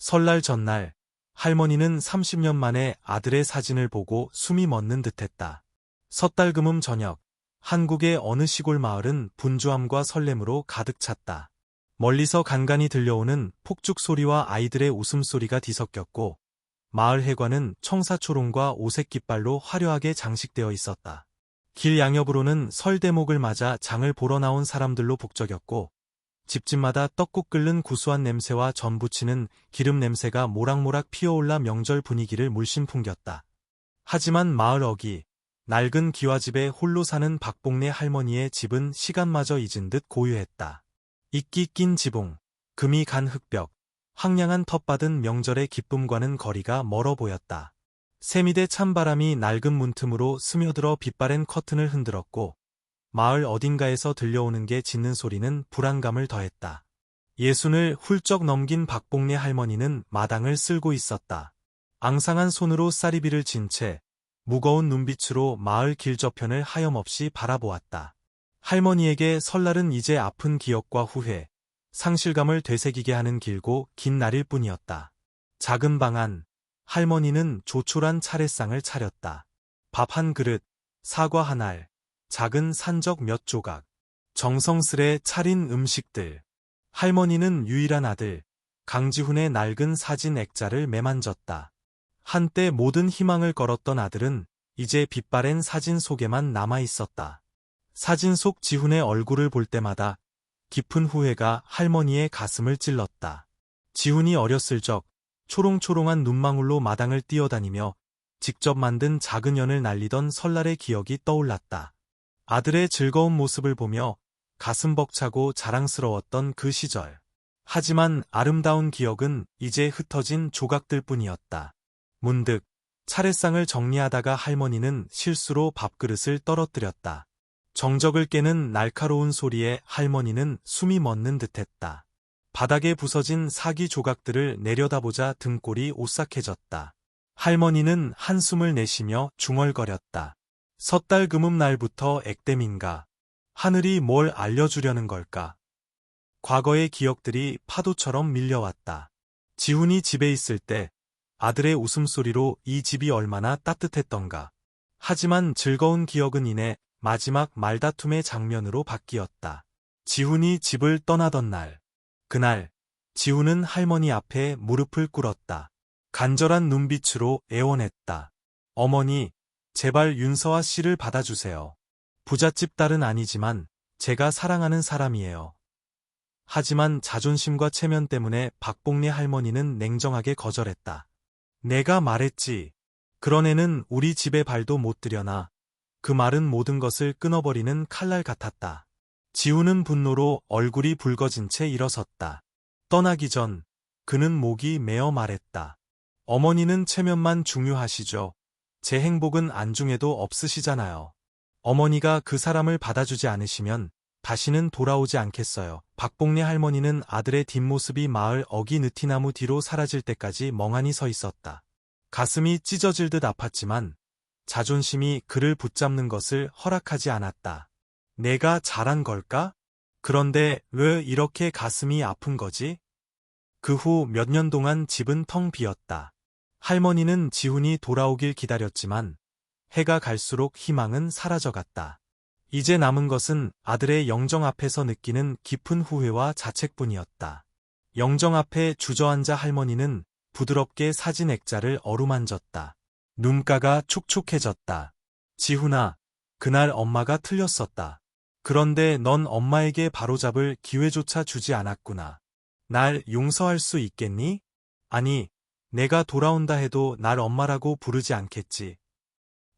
설날 전날, 할머니는 30년 만에 아들의 사진을 보고 숨이 멎는 듯했다. 섣달금음 저녁, 한국의 어느 시골 마을은 분주함과 설렘으로 가득 찼다. 멀리서 간간히 들려오는 폭죽 소리와 아이들의 웃음소리가 뒤섞였고, 마을 해관은 청사초롱과 오색 깃발로 화려하게 장식되어 있었다. 길 양옆으로는 설 대목을 맞아 장을 보러 나온 사람들로 북적였고, 집집마다 떡국 끓는 구수한 냄새와 전 부치는 기름 냄새가 모락모락 피어올라 명절 분위기를 물씬 풍겼다. 하지만 마을 어귀, 낡은 기와집에 홀로 사는 박복내 할머니의 집은 시간마저 잊은 듯 고요했다. 이끼 낀 지붕, 금이 간 흙벽, 황량한 텃밭은 명절의 기쁨과는 거리가 멀어 보였다. 세미대 찬바람이 낡은 문틈으로 스며들어 빛바랜 커튼을 흔들었고, 마을 어딘가에서 들려오는 게 짖는 소리는 불안감을 더했다. 예순을 훌쩍 넘긴 박복내 할머니는 마당을 쓸고 있었다. 앙상한 손으로 쌀이비를 진 채 무거운 눈빛으로 마을 길 저편을 하염없이 바라보았다. 할머니에게 설날은 이제 아픈 기억과 후회, 상실감을 되새기게 하는 길고 긴 날일 뿐이었다. 작은 방 안, 할머니는 조촐한 차례상을 차렸다. 밥 한 그릇, 사과 한 알, 작은 산적 몇 조각, 정성스레 차린 음식들. 할머니는 유일한 아들, 강지훈의 낡은 사진 액자를 매만졌다. 한때 모든 희망을 걸었던 아들은 이제 빛바랜 사진 속에만 남아있었다. 사진 속 지훈의 얼굴을 볼 때마다 깊은 후회가 할머니의 가슴을 찔렀다. 지훈이 어렸을 적 초롱초롱한 눈망울로 마당을 뛰어다니며 직접 만든 작은 연을 날리던 설날의 기억이 떠올랐다. 아들의 즐거운 모습을 보며 가슴 벅차고 자랑스러웠던 그 시절. 하지만 아름다운 기억은 이제 흩어진 조각들 뿐이었다. 문득 차례상을 정리하다가 할머니는 실수로 밥그릇을 떨어뜨렸다. 정적을 깨는 날카로운 소리에 할머니는 숨이 멎는 듯했다. 바닥에 부서진 사기 조각들을 내려다보자 등골이 오싹해졌다. 할머니는 한숨을 내쉬며 중얼거렸다. 섣달 금음 날부터 액땜인가. 하늘이 뭘 알려주려는 걸까. 과거의 기억들이 파도처럼 밀려왔다. 지훈이 집에 있을 때 아들의 웃음소리로 이 집이 얼마나 따뜻했던가. 하지만 즐거운 기억은 이내 마지막 말다툼의 장면으로 바뀌었다. 지훈이 집을 떠나던 날. 그날 지훈은 할머니 앞에 무릎을 꿇었다. 간절한 눈빛으로 애원했다. 어머니, 제발 윤서아 씨를 받아주세요. 부잣집 딸은 아니지만 제가 사랑하는 사람이에요. 하지만 자존심과 체면 때문에 박복내 할머니는 냉정하게 거절했다. 내가 말했지. 그런 애는 우리 집에 발도 못 들여나. 그 말은 모든 것을 끊어버리는 칼날 같았다. 지훈은 분노로 얼굴이 붉어진 채 일어섰다. 떠나기 전 그는 목이 메어 말했다. 어머니는 체면만 중요하시죠. 제 행복은 안중에도 없으시잖아요. 어머니가 그 사람을 받아주지 않으시면 다시는 돌아오지 않겠어요. 박복내 할머니는 아들의 뒷모습이 마을 어귀 느티나무 뒤로 사라질 때까지 멍하니 서 있었다. 가슴이 찢어질 듯 아팠지만 자존심이 그를 붙잡는 것을 허락하지 않았다. 내가 잘한 걸까? 그런데 왜 이렇게 가슴이 아픈 거지? 그 후 몇 년 동안 집은 텅 비었다. 할머니는 지훈이 돌아오길 기다렸지만 해가 갈수록 희망은 사라져갔다. 이제 남은 것은 아들의 영정 앞에서 느끼는 깊은 후회와 자책뿐이었다. 영정 앞에 주저앉아 할머니는 부드럽게 사진 액자를 어루만졌다. 눈가가 촉촉해졌다. 지훈아, 그날 엄마가 틀렸었다. 그런데 넌 엄마에게 바로잡을 기회조차 주지 않았구나. 날 용서할 수 있겠니? 아니, 내가 돌아온다 해도 날 엄마라고 부르지 않겠지.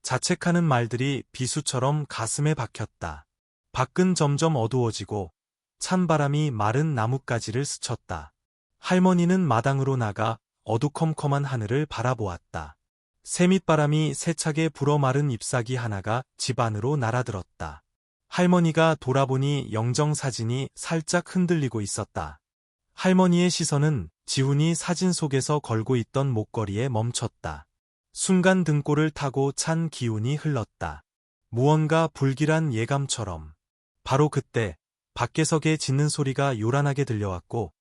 자책하는 말들이 비수처럼 가슴에 박혔다. 밖은 점점 어두워지고 찬바람이 마른 나뭇가지를 스쳤다. 할머니는 마당으로 나가 어두컴컴한 하늘을 바라보았다. 새밑바람이 세차게 불어마른 잎사귀 하나가 집 안으로 날아들었다. 할머니가 돌아보니 영정사진이 살짝 흔들리고 있었다. 할머니의 시선은 지훈이 사진 속에서 걸고 있던 목걸이에 멈췄다. 순간 등골을 타고 찬 기운이 흘렀다. 무언가 불길한 예감처럼. 바로 그때 밖에서 개 짖는 소리가 요란하게 들려왔고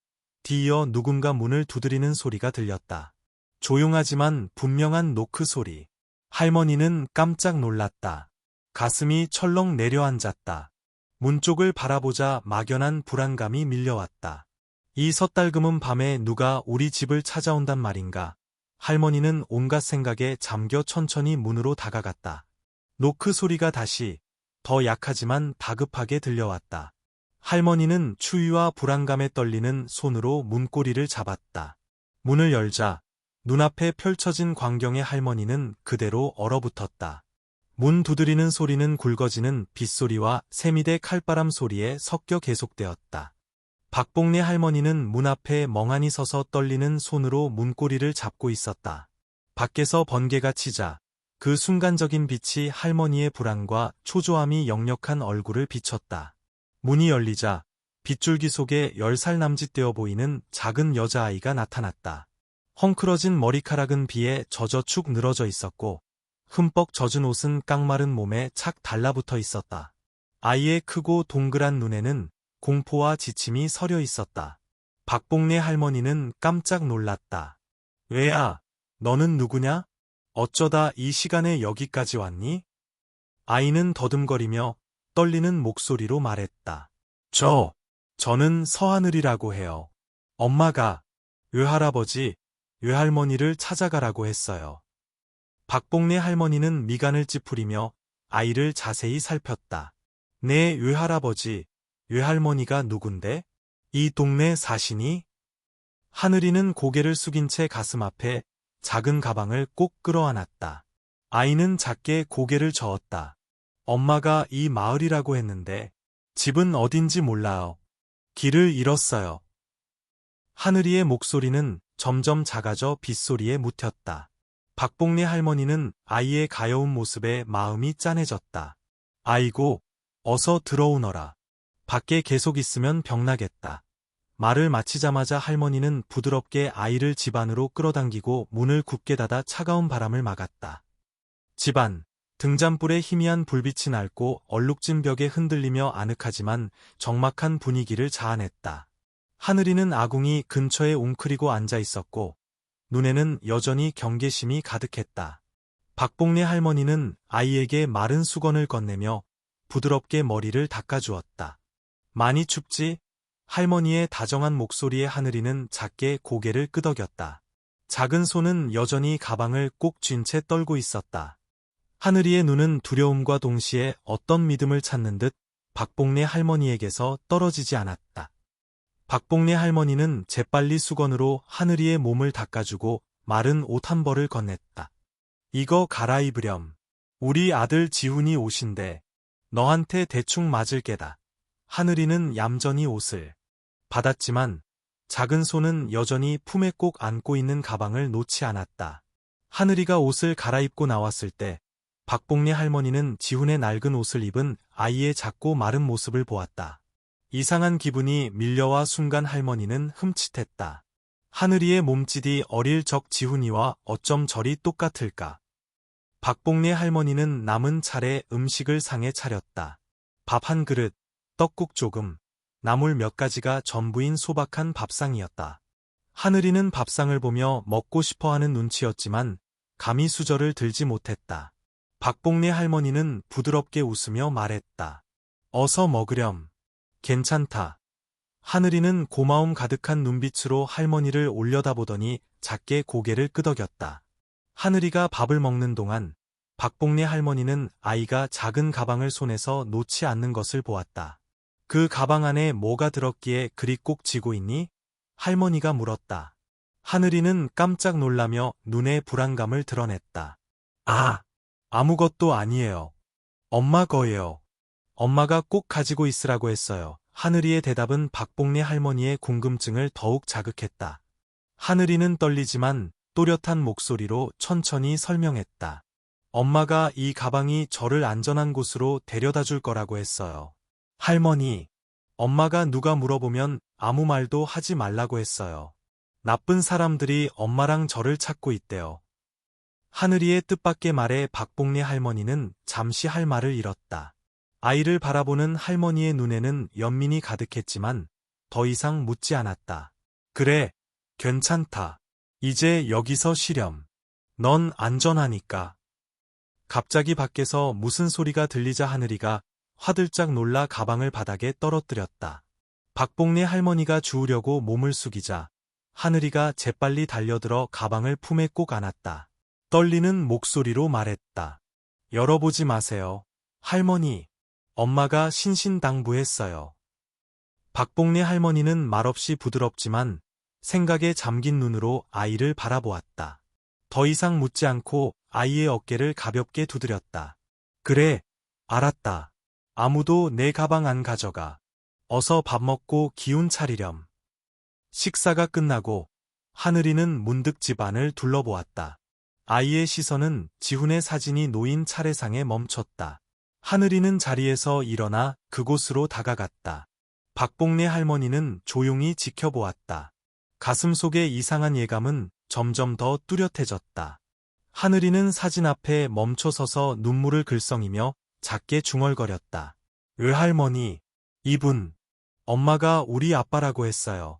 뒤이어 누군가 문을 두드리는 소리가 들렸다. 조용하지만 분명한 노크 소리. 할머니는 깜짝 놀랐다. 가슴이 철렁 내려앉았다. 문 쪽을 바라보자 막연한 불안감이 밀려왔다. 이 섣달금은 밤에 누가 우리 집을 찾아온단 말인가. 할머니는 온갖 생각에 잠겨 천천히 문으로 다가갔다. 노크 소리가 다시 더 약하지만 다급하게 들려왔다. 할머니는 추위와 불안감에 떨리는 손으로 문고리를 잡았다. 문을 열자 눈앞에 펼쳐진 광경에 할머니는 그대로 얼어붙었다. 문 두드리는 소리는 굵어지는 빗소리와 새미대 칼바람 소리에 섞여 계속되었다. 박복래 할머니는 문 앞에 멍하니 서서 떨리는 손으로 문고리를 잡고 있었다. 밖에서 번개가 치자 그 순간적인 빛이 할머니의 불안과 초조함이 역력한 얼굴을 비췄다. 문이 열리자 빗줄기 속에 10살 남짓되어 보이는 작은 여자아이가 나타났다. 헝클어진 머리카락은 비에 젖어 축 늘어져 있었고 흠뻑 젖은 옷은 깡마른 몸에 착 달라붙어 있었다. 아이의 크고 동그란 눈에는 공포와 지침이 서려 있었다. 박복래 할머니는 깜짝 놀랐다. 왜야, 너는 누구냐? 어쩌다 이 시간에 여기까지 왔니? 아이는 더듬거리며 떨리는 목소리로 말했다. 저는 서하늘이라고 해요. 엄마가 외할아버지, 외할머니를 찾아가라고 했어요. 박복래 할머니는 미간을 찌푸리며 아이를 자세히 살폈다. 내 외할아버지, 외할머니가 누군데? 이 동네 사시니? 하늘이는 고개를 숙인 채 가슴 앞에 작은 가방을 꼭 끌어안았다. 아이는 작게 고개를 저었다. 엄마가 이 마을이라고 했는데 집은 어딘지 몰라요. 길을 잃었어요. 하늘이의 목소리는 점점 작아져 빗소리에 묻혔다. 박복래 할머니는 아이의 가여운 모습에 마음이 짠해졌다. 아이고, 어서 들어오너라. 밖에 계속 있으면 병나겠다. 말을 마치자마자 할머니는 부드럽게 아이를 집 안으로 끌어당기고 문을 굳게 닫아 차가운 바람을 막았다. 집 안, 등잔불에 희미한 불빛이 낡고 얼룩진 벽에 흔들리며 아늑하지만 적막한 분위기를 자아냈다. 하늘이는 아궁이 근처에 웅크리고 앉아 있었고 눈에는 여전히 경계심이 가득했다. 박복래 할머니는 아이에게 마른 수건을 건네며 부드럽게 머리를 닦아주었다. 많이 춥지? 할머니의 다정한 목소리에 하늘이는 작게 고개를 끄덕였다. 작은 손은 여전히 가방을 꼭 쥔 채 떨고 있었다. 하늘이의 눈은 두려움과 동시에 어떤 믿음을 찾는 듯 박복래 할머니에게서 떨어지지 않았다. 박복래 할머니는 재빨리 수건으로 하늘이의 몸을 닦아주고 마른 옷 한 벌을 건넸다. 이거 갈아입으렴. 우리 아들 지훈이 옷인데 너한테 대충 맞을 게다. 하늘이는 얌전히 옷을 받았지만 작은 손은 여전히 품에 꼭 안고 있는 가방을 놓지 않았다. 하늘이가 옷을 갈아입고 나왔을 때 박복래 할머니는 지훈의 낡은 옷을 입은 아이의 작고 마른 모습을 보았다. 이상한 기분이 밀려와 순간 할머니는 흠칫했다. 하늘이의 몸짓이 어릴 적 지훈이와 어쩜 저리 똑같을까. 박복래 할머니는 남은 차례 음식을 상에 차렸다. 밥 한 그릇, 떡국 조금, 나물 몇 가지가 전부인 소박한 밥상이었다. 하늘이는 밥상을 보며 먹고 싶어하는 눈치였지만 감히 수저를 들지 못했다. 박복래 할머니는 부드럽게 웃으며 말했다. 어서 먹으렴. 괜찮다. 하늘이는 고마움 가득한 눈빛으로 할머니를 올려다보더니 작게 고개를 끄덕였다. 하늘이가 밥을 먹는 동안 박복래 할머니는 아이가 작은 가방을 손에서 놓지 않는 것을 보았다. 그 가방 안에 뭐가 들었기에 그리 꼭 쥐고 있니? 할머니가 물었다. 하늘이는 깜짝 놀라며 눈에 불안감을 드러냈다. 아무것도 아니에요. 엄마 거예요. 엄마가 꼭 가지고 있으라고 했어요. 하늘이의 대답은 박복래 할머니의 궁금증을 더욱 자극했다. 하늘이는 떨리지만 또렷한 목소리로 천천히 설명했다. 엄마가 이 가방이 저를 안전한 곳으로 데려다 줄 거라고 했어요. 할머니, 엄마가 누가 물어보면 아무 말도 하지 말라고 했어요. 나쁜 사람들이 엄마랑 저를 찾고 있대요. 하늘이의 뜻밖의 말에 박복래 할머니는 잠시 할 말을 잃었다. 아이를 바라보는 할머니의 눈에는 연민이 가득했지만 더 이상 묻지 않았다. 그래, 괜찮다. 이제 여기서 쉬렴. 넌 안전하니까. 갑자기 밖에서 무슨 소리가 들리자 하늘이가 화들짝 놀라 가방을 바닥에 떨어뜨렸다. 박복래 할머니가 주우려고 몸을 숙이자 하늘이가 재빨리 달려들어 가방을 품에 꼭 안았다. 떨리는 목소리로 말했다. 열어보지 마세요. 할머니, 엄마가 신신당부했어요. 박복래 할머니는 말없이 부드럽지만 생각에 잠긴 눈으로 아이를 바라보았다. 더 이상 묻지 않고 아이의 어깨를 가볍게 두드렸다. 그래, 알았다. 아무도 내 가방 안 가져가. 어서 밥 먹고 기운 차리렴. 식사가 끝나고 하늘이는 문득 집안을 둘러보았다. 아이의 시선은 지훈의 사진이 놓인 차례상에 멈췄다. 하늘이는 자리에서 일어나 그곳으로 다가갔다. 박복래 할머니는 조용히 지켜보았다. 가슴 속의 이상한 예감은 점점 더 뚜렷해졌다. 하늘이는 사진 앞에 멈춰서서 눈물을 글썽이며 작게 중얼거렸다. 할머니, 이분, 엄마가 우리 아빠라고 했어요.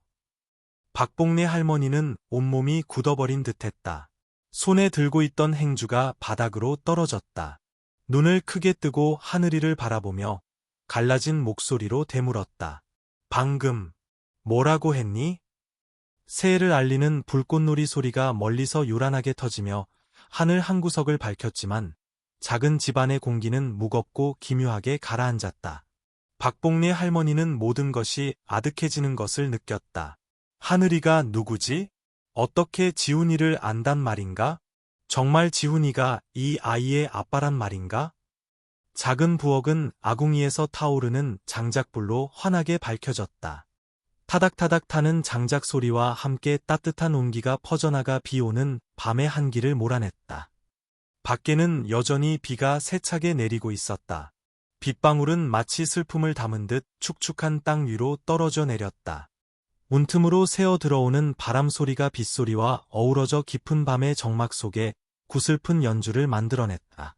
박복래 할머니는 온몸이 굳어버린 듯했다. 손에 들고 있던 행주가 바닥으로 떨어졌다. 눈을 크게 뜨고 하늘이를 바라보며 갈라진 목소리로 되물었다. 방금 뭐라고 했니? 새해를 알리는 불꽃놀이 소리가 멀리서 요란하게 터지며 하늘 한구석을 밝혔지만 작은 집안의 공기는 무겁고 기묘하게 가라앉았다. 박복래 할머니는 모든 것이 아득해지는 것을 느꼈다. 하늘이가 누구지? 어떻게 지훈이를 안단 말인가? 정말 지훈이가 이 아이의 아빠란 말인가? 작은 부엌은 아궁이에서 타오르는 장작불로 환하게 밝혀졌다. 타닥타닥 타는 장작 소리와 함께 따뜻한 온기가 퍼져나가 비오는 밤의 한기를 몰아냈다. 밖에는 여전히 비가 세차게 내리고 있었다. 빗방울은 마치 슬픔을 담은 듯 축축한 땅 위로 떨어져 내렸다. 문틈으로 새어 들어오는 바람 소리가 빗소리와 어우러져 깊은 밤의 정막 속에 구슬픈 연주를 만들어냈다.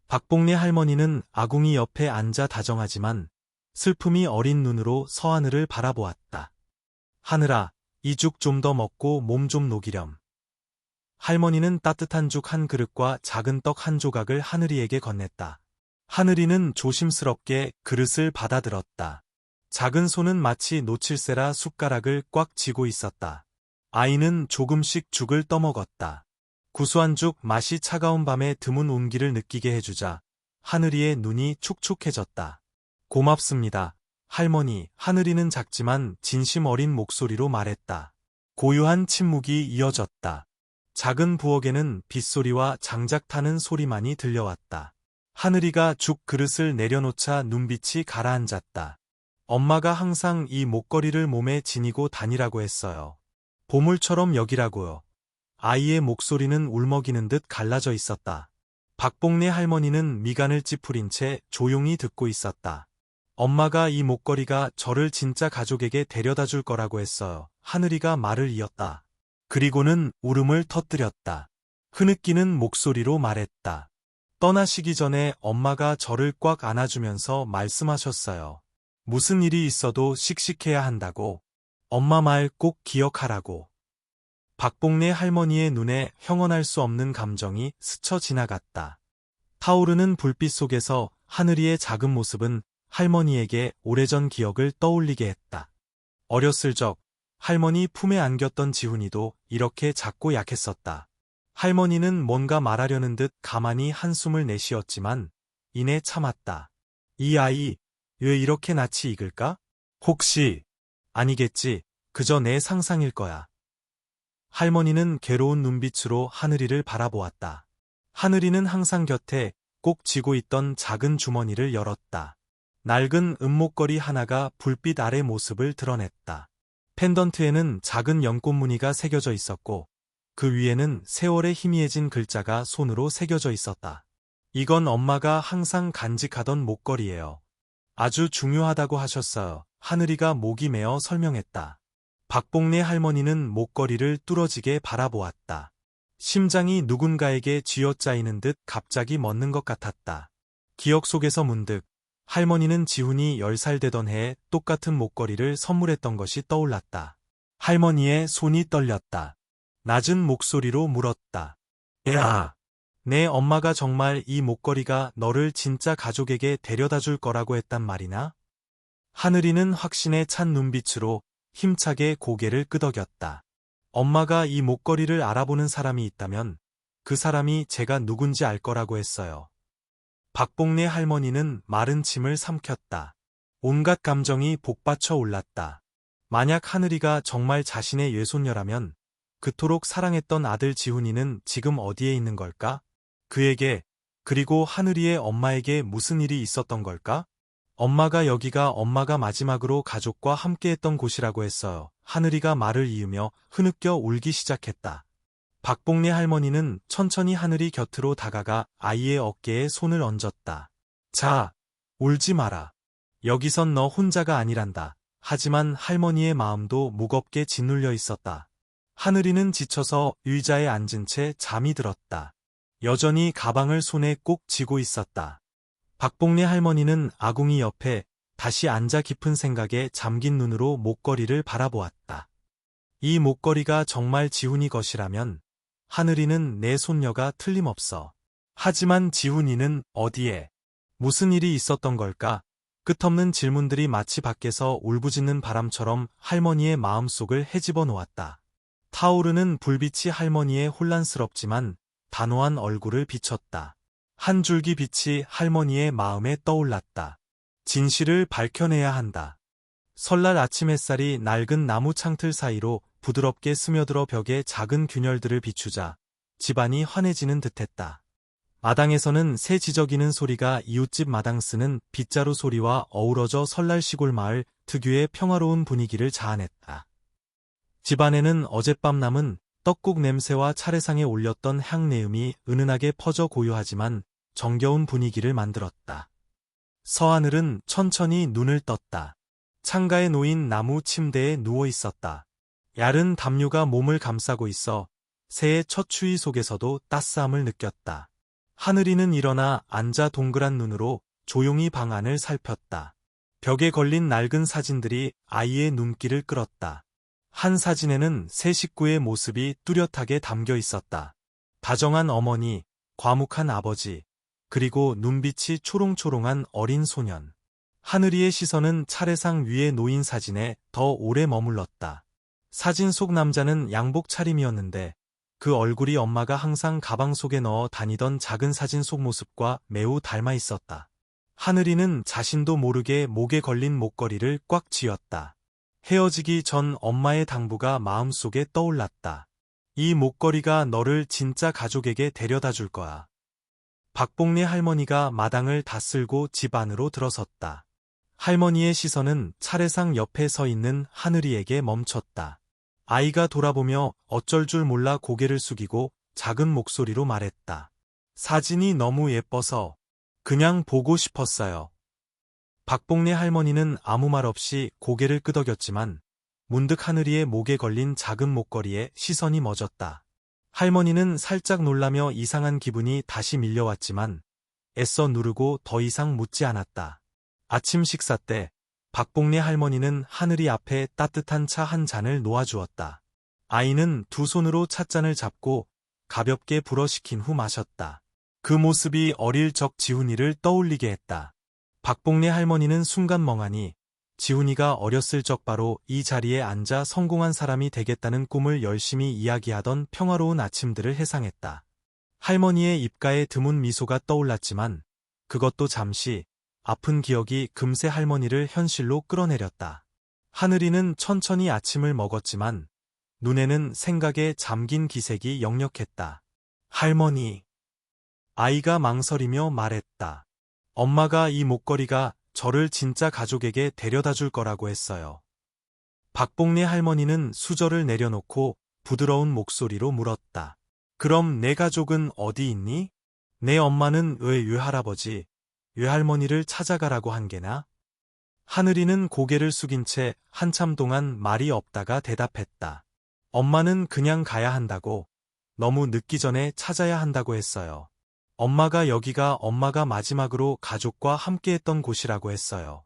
박복래 할머니는 아궁이 옆에 앉아 다정하지만 슬픔이 어린 눈으로 서하늘을 바라보았다. 하늘아, 이 죽 좀 더 먹고 몸 좀 녹이렴. 할머니는 따뜻한 죽 한 그릇과 작은 떡 한 조각을 하늘이에게 건넸다. 하늘이는 조심스럽게 그릇을 받아들었다. 작은 손은 마치 놓칠세라 숟가락을 꽉 쥐고 있었다. 아이는 조금씩 죽을 떠먹었다. 구수한 죽 맛이 차가운 밤에 드문 온기를 느끼게 해주자 하늘이의 눈이 축축해졌다. 고맙습니다. 할머니, 하늘이는 작지만 진심 어린 목소리로 말했다. 고요한 침묵이 이어졌다. 작은 부엌에는 빗소리와 장작 타는 소리만이 들려왔다. 하늘이가 죽 그릇을 내려놓자 눈빛이 가라앉았다. 엄마가 항상 이 목걸이를 몸에 지니고 다니라고 했어요. 보물처럼 여기라고요. 아이의 목소리는 울먹이는 듯 갈라져 있었다. 박복래 할머니는 미간을 찌푸린 채 조용히 듣고 있었다. 엄마가 이 목걸이가 저를 진짜 가족에게 데려다 줄 거라고 했어요. 하늘이가 말을 이었다. 그리고는 울음을 터뜨렸다. 흐느끼는 목소리로 말했다. 떠나시기 전에 엄마가 저를 꽉 안아주면서 말씀하셨어요. 무슨 일이 있어도 씩씩해야 한다고. 엄마 말 꼭 기억하라고. 박복래 할머니의 눈에 형언할 수 없는 감정이 스쳐 지나갔다. 타오르는 불빛 속에서 하늘이의 작은 모습은 할머니에게 오래전 기억을 떠올리게 했다. 어렸을 적 할머니 품에 안겼던 지훈이도 이렇게 작고 약했었다. 할머니는 뭔가 말하려는 듯 가만히 한숨을 내쉬었지만 이내 참았다. 이 아이 왜 이렇게 낯이 익을까? 혹시 아니겠지. 그저 내 상상일 거야. 할머니는 괴로운 눈빛으로 하늘이를 바라보았다. 하늘이는 항상 곁에 꼭 쥐고 있던 작은 주머니를 열었다. 낡은 은목걸이 하나가 불빛 아래 모습을 드러냈다. 펜던트에는 작은 연꽃 무늬가 새겨져 있었고 그 위에는 세월의 희미해진 글자가 손으로 새겨져 있었다. 이건 엄마가 항상 간직하던 목걸이예요. 아주 중요하다고 하셨어요. 하늘이가 목이 메어 설명했다. 박복래 할머니는 목걸이를 뚫어지게 바라보았다. 심장이 누군가에게 쥐어짜이는 듯 갑자기 멎는 것 같았다. 기억 속에서 문득 할머니는 지훈이 10살 되던 해에 똑같은 목걸이를 선물했던 것이 떠올랐다. 할머니의 손이 떨렸다. 낮은 목소리로 물었다. 야, 내 엄마가 정말 이 목걸이가 너를 진짜 가족에게 데려다 줄 거라고 했단 말이나? 하늘이는 확신에 찬 눈빛으로 힘차게 고개를 끄덕였다. 엄마가 이 목걸이를 알아보는 사람이 있다면 그 사람이 제가 누군지 알 거라고 했어요. 박복래 할머니는 마른 침을 삼켰다. 온갖 감정이 복받쳐 올랐다. 만약 하늘이가 정말 자신의 외손녀라면 그토록 사랑했던 아들 지훈이는 지금 어디에 있는 걸까? 그에게, 그리고 하늘이의 엄마에게 무슨 일이 있었던 걸까? 여기가 엄마가 마지막으로 가족과 함께했던 곳이라고 했어요. 하늘이가 말을 이으며 흐느껴 울기 시작했다. 박복래 할머니는 천천히 하늘이 곁으로 다가가 아이의 어깨에 손을 얹었다. 자, 울지 마라. 여기선 너 혼자가 아니란다. 하지만 할머니의 마음도 무겁게 짓눌려 있었다. 하늘이는 지쳐서 의자에 앉은 채 잠이 들었다. 여전히 가방을 손에 꼭 쥐고 있었다. 박복래 할머니는 아궁이 옆에 다시 앉아 깊은 생각에 잠긴 눈으로 목걸이를 바라보았다. 이 목걸이가 정말 지훈이 것이라면 하늘이는 내 손녀가 틀림없어. 하지만 지훈이는 어디에? 무슨 일이 있었던 걸까? 끝없는 질문들이 마치 밖에서 울부짖는 바람처럼 할머니의 마음속을 헤집어 놓았다. 타오르는 불빛이 할머니의 혼란스럽지만 단호한 얼굴을 비췄다. 한 줄기 빛이 할머니의 마음에 떠올랐다. 진실을 밝혀내야 한다. 설날 아침 햇살이 낡은 나무 창틀 사이로 부드럽게 스며들어 벽에 작은 균열들을 비추자 집안이 환해지는 듯했다. 마당에서는 새 지저귀는 소리가 이웃집 마당 쓰는 빗자루 소리와 어우러져 설날 시골 마을 특유의 평화로운 분위기를 자아냈다. 집안에는 어젯밤 남은 떡국 냄새와 차례상에 올렸던 향내음이 은은하게 퍼져 고요하지만 정겨운 분위기를 만들었다. 서하늘은 천천히 눈을 떴다. 창가에 놓인 나무 침대에 누워 있었다. 얇은 담요가 몸을 감싸고 있어 새해 첫 추위 속에서도 따스함을 느꼈다. 하늘이는 일어나 앉아 동그란 눈으로 조용히 방 안을 살폈다. 벽에 걸린 낡은 사진들이 아이의 눈길을 끌었다. 한 사진에는 세 식구의 모습이 뚜렷하게 담겨 있었다. 다정한 어머니, 과묵한 아버지, 그리고 눈빛이 초롱초롱한 어린 소년. 하늘이의 시선은 차례상 위에 놓인 사진에 더 오래 머물렀다. 사진 속 남자는 양복 차림이었는데 그 얼굴이 엄마가 항상 가방 속에 넣어 다니던 작은 사진 속 모습과 매우 닮아 있었다. 하늘이는 자신도 모르게 목에 걸린 목걸이를 꽉 쥐었다. 헤어지기 전 엄마의 당부가 마음속에 떠올랐다. 이 목걸이가 너를 진짜 가족에게 데려다 줄 거야. 박복래 할머니가 마당을 다 쓸고 집 안으로 들어섰다. 할머니의 시선은 차례상 옆에 서 있는 하늘이에게 멈췄다. 아이가 돌아보며 어쩔 줄 몰라 고개를 숙이고 작은 목소리로 말했다. 사진이 너무 예뻐서 그냥 보고 싶었어요. 박복래 할머니는 아무 말 없이 고개를 끄덕였지만 문득 하늘이의 목에 걸린 작은 목걸이에 시선이 멎었다. 할머니는 살짝 놀라며 이상한 기분이 다시 밀려왔지만 애써 누르고 더 이상 묻지 않았다. 아침 식사 때 박복래 할머니는 하늘이 앞에 따뜻한 차 한 잔을 놓아주었다. 아이는 두 손으로 찻잔을 잡고 가볍게 불어식힌 후 마셨다. 그 모습이 어릴 적 지훈이를 떠올리게 했다. 박복래 할머니는 순간 멍하니 지훈이가 어렸을 적 바로 이 자리에 앉아 성공한 사람이 되겠다는 꿈을 열심히 이야기하던 평화로운 아침들을 회상했다. 할머니의 입가에 드문 미소가 떠올랐지만 그것도 잠시 아픈 기억이 금세 할머니를 현실로 끌어내렸다. 하늘이는 천천히 아침을 먹었지만 눈에는 생각에 잠긴 기색이 역력했다. 할머니. 아이가 망설이며 말했다. 엄마가 이 목걸이가 저를 진짜 가족에게 데려다 줄 거라고 했어요. 박복래 할머니는 수저를 내려놓고 부드러운 목소리로 물었다. 그럼 내 가족은 어디 있니? 내 엄마는 왜 외할아버지, 외할머니를 찾아가라고 한 게나? 하늘이는 고개를 숙인 채 한참 동안 말이 없다가 대답했다. 엄마는 그냥 가야 한다고, 너무 늦기 전에 찾아야 한다고 했어요. 여기가 엄마가 마지막으로 가족과 함께했던 곳이라고 했어요.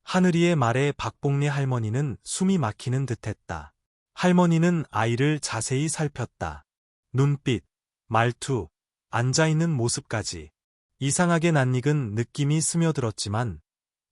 하늘이의 말에 박복래 할머니는 숨이 막히는 듯했다. 할머니는 아이를 자세히 살폈다. 눈빛, 말투, 앉아있는 모습까지. 이상하게 낯익은 느낌이 스며들었지만